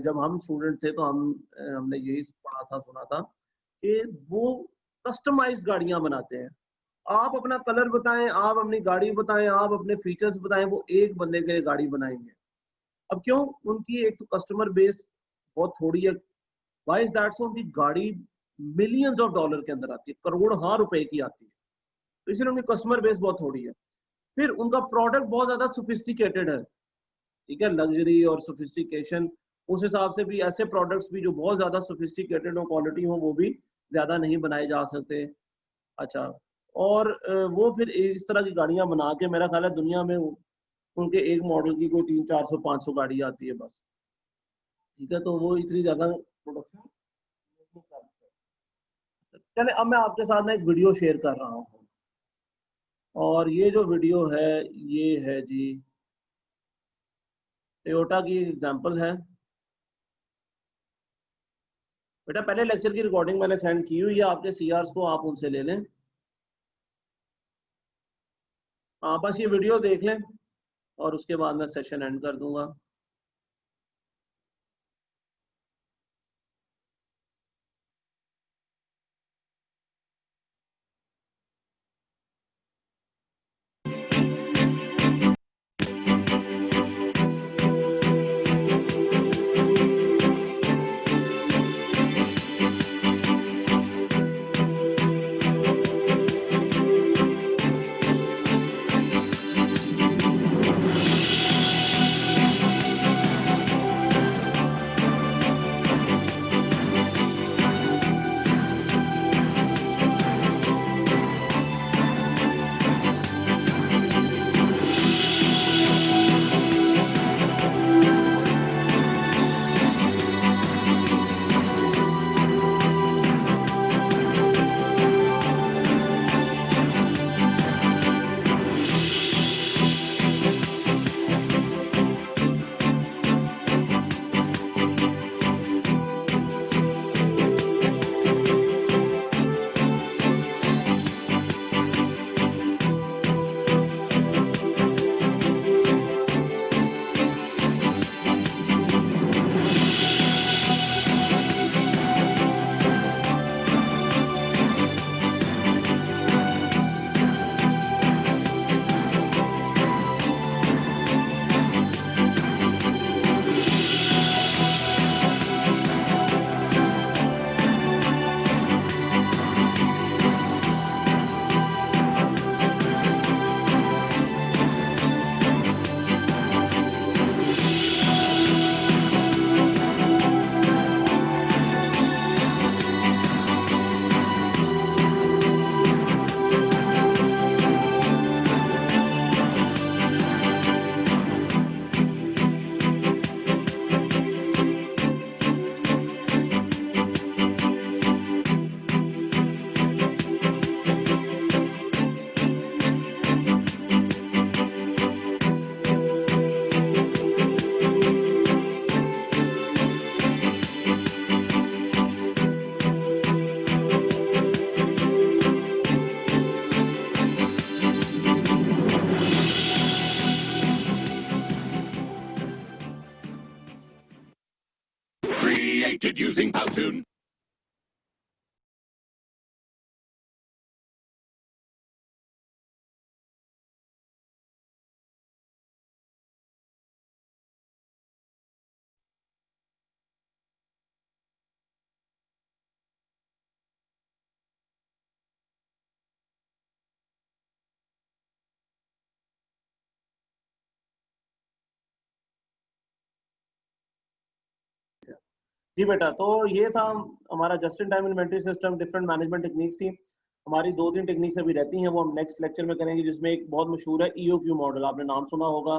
जब हम स्टूडेंट थे तो हमने यही पढ़ा था, सुना था कि वो कस्टमाइज्ड गाड़ियां बनाते हैं। आप अपना कलर बताएं, आप अपनी गाड़ी बताएं, आप अपने फीचर्स बताएं, वो एक बंदे के लिए गाड़ी बनाएंगे। अब क्यों? उनकी एक तो कस्टमर बेस बहुत थोड़ी है। Y is that? सो उनकी गाड़ी मिलियंस ऑफ डॉलर के अंदर आती है, करोड़ हाँ रुपए की आती है, तो इसलिए उनकी कस्टमर बेस बहुत थोड़ी है। फिर उनका प्रोडक्ट बहुत ज्यादा सोफिस्टिकेटेड है। ठीक है, लग्जरी और सोफिस्टिकेशन, उस हिसाब से भी ऐसे प्रोडक्ट्स भी जो बहुत ज्यादा सोफिस्टिकेटेड हो, क्वालिटी हो, वो भी ज्यादा नहीं बनाए जा सकते। अच्छा, और वो फिर इस तरह की गाड़ियां बना के, मेरा ख्याल है दुनिया में उनके एक मॉडल की कोई 300-400-500 गाड़ी आती है बस। ठीक है, तो वो इतनी ज्यादा प्रोडक्शन नहीं कर सकते। चले, अब मैं आपके साथ ना एक वीडियो शेयर कर रहा हूँ, और ये जो वीडियो है ये है जी टोयोटा की एग्जांपल है। बेटा पहले लेक्चर की रिकॉर्डिंग मैंने सेंड की हुई है आपके सीआरस को, आप उनसे ले लें। हाँ, बस ये वीडियो देख लें और उसके बाद मैं सेशन एंड कर दूंगा। created using Powtoon. जी बेटा, तो ये था हमारा just in time inventory system, different management techniques थी हमारी। 2-3 टेक्निक्स अभी रहती हैं, वो हम नेक्स्ट लेक्चर में करेंगे, जिसमें एक बहुत मशहूर है EOQ मॉडल, आपने नाम सुना होगा,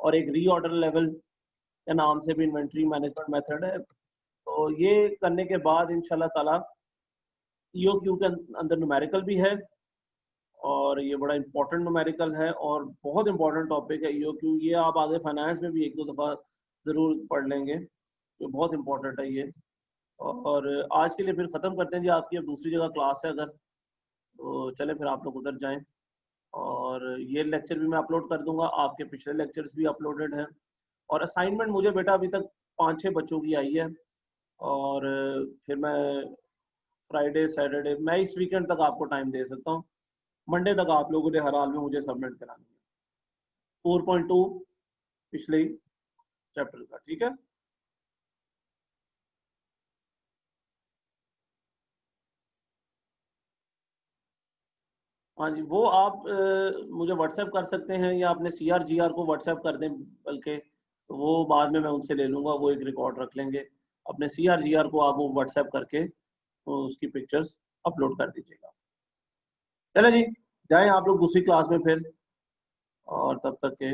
और एक रीऑर्डर लेवल के नाम से भी इन्वेंटरी मैनेजमेंट मेथड है। तो ये करने के बाद इंशाल्लाह ताला EOQ के अंदर न्यूमेरिकल भी है, और ये बड़ा इंपॉर्टेंट न्यूमेरिकल है और बहुत इंपॉर्टेंट टॉपिक है EOQ। ये आप आगे फाइनेंस में भी 1-2 दफ़ा ज़रूर पढ़ लेंगे, तो बहुत इंपॉर्टेंट है ये। और आज के लिए फिर ख़त्म करते हैं जी, आपकी अब दूसरी जगह क्लास है अगर, तो चले फिर आप लोग उधर जाएं। और ये लेक्चर भी मैं अपलोड कर दूंगा, आपके पिछले लेक्चर्स भी अपलोडेड हैं। और असाइनमेंट मुझे बेटा अभी तक 5-6 बच्चों की आई है, और फिर मैं फ्राइडे सैटरडे, मैं इस वीकेंड तक आपको टाइम दे सकता हूँ, मंडे तक आप लोगों ने हर हाल में मुझे सबमिट करानी है 4.2 पिछले चैप्टर का, ठीक है। हाँ जी, वो आप मुझे व्हाट्सएप कर सकते हैं, या अपने CRGR को व्हाट्सएप कर दें बल्कि, तो वो बाद में मैं उनसे ले लूँगा, वो एक रिकॉर्ड रख लेंगे। अपने CRGR को आप वो व्हाट्सएप करके तो उसकी पिक्चर्स अपलोड कर दीजिएगा। चले जी, जाएं आप लोग दूसरी क्लास में फिर, और तब तक के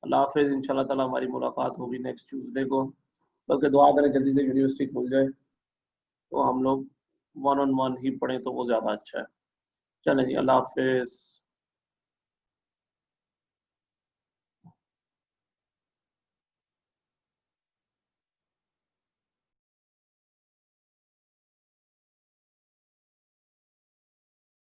अल्लाह हाफिज़। इंशाल्लाह ताला हमारी मुलाकात होगी नेक्स्ट ट्यूसडे को, बल्कि दुआ करें जल्दी से यूनिवर्सिटी खुल जाए तो हम लोग 1-on-1 ही पढ़ें, तो वो ज़्यादा अच्छा है। चलें जी, अल्लाह हाफिज़।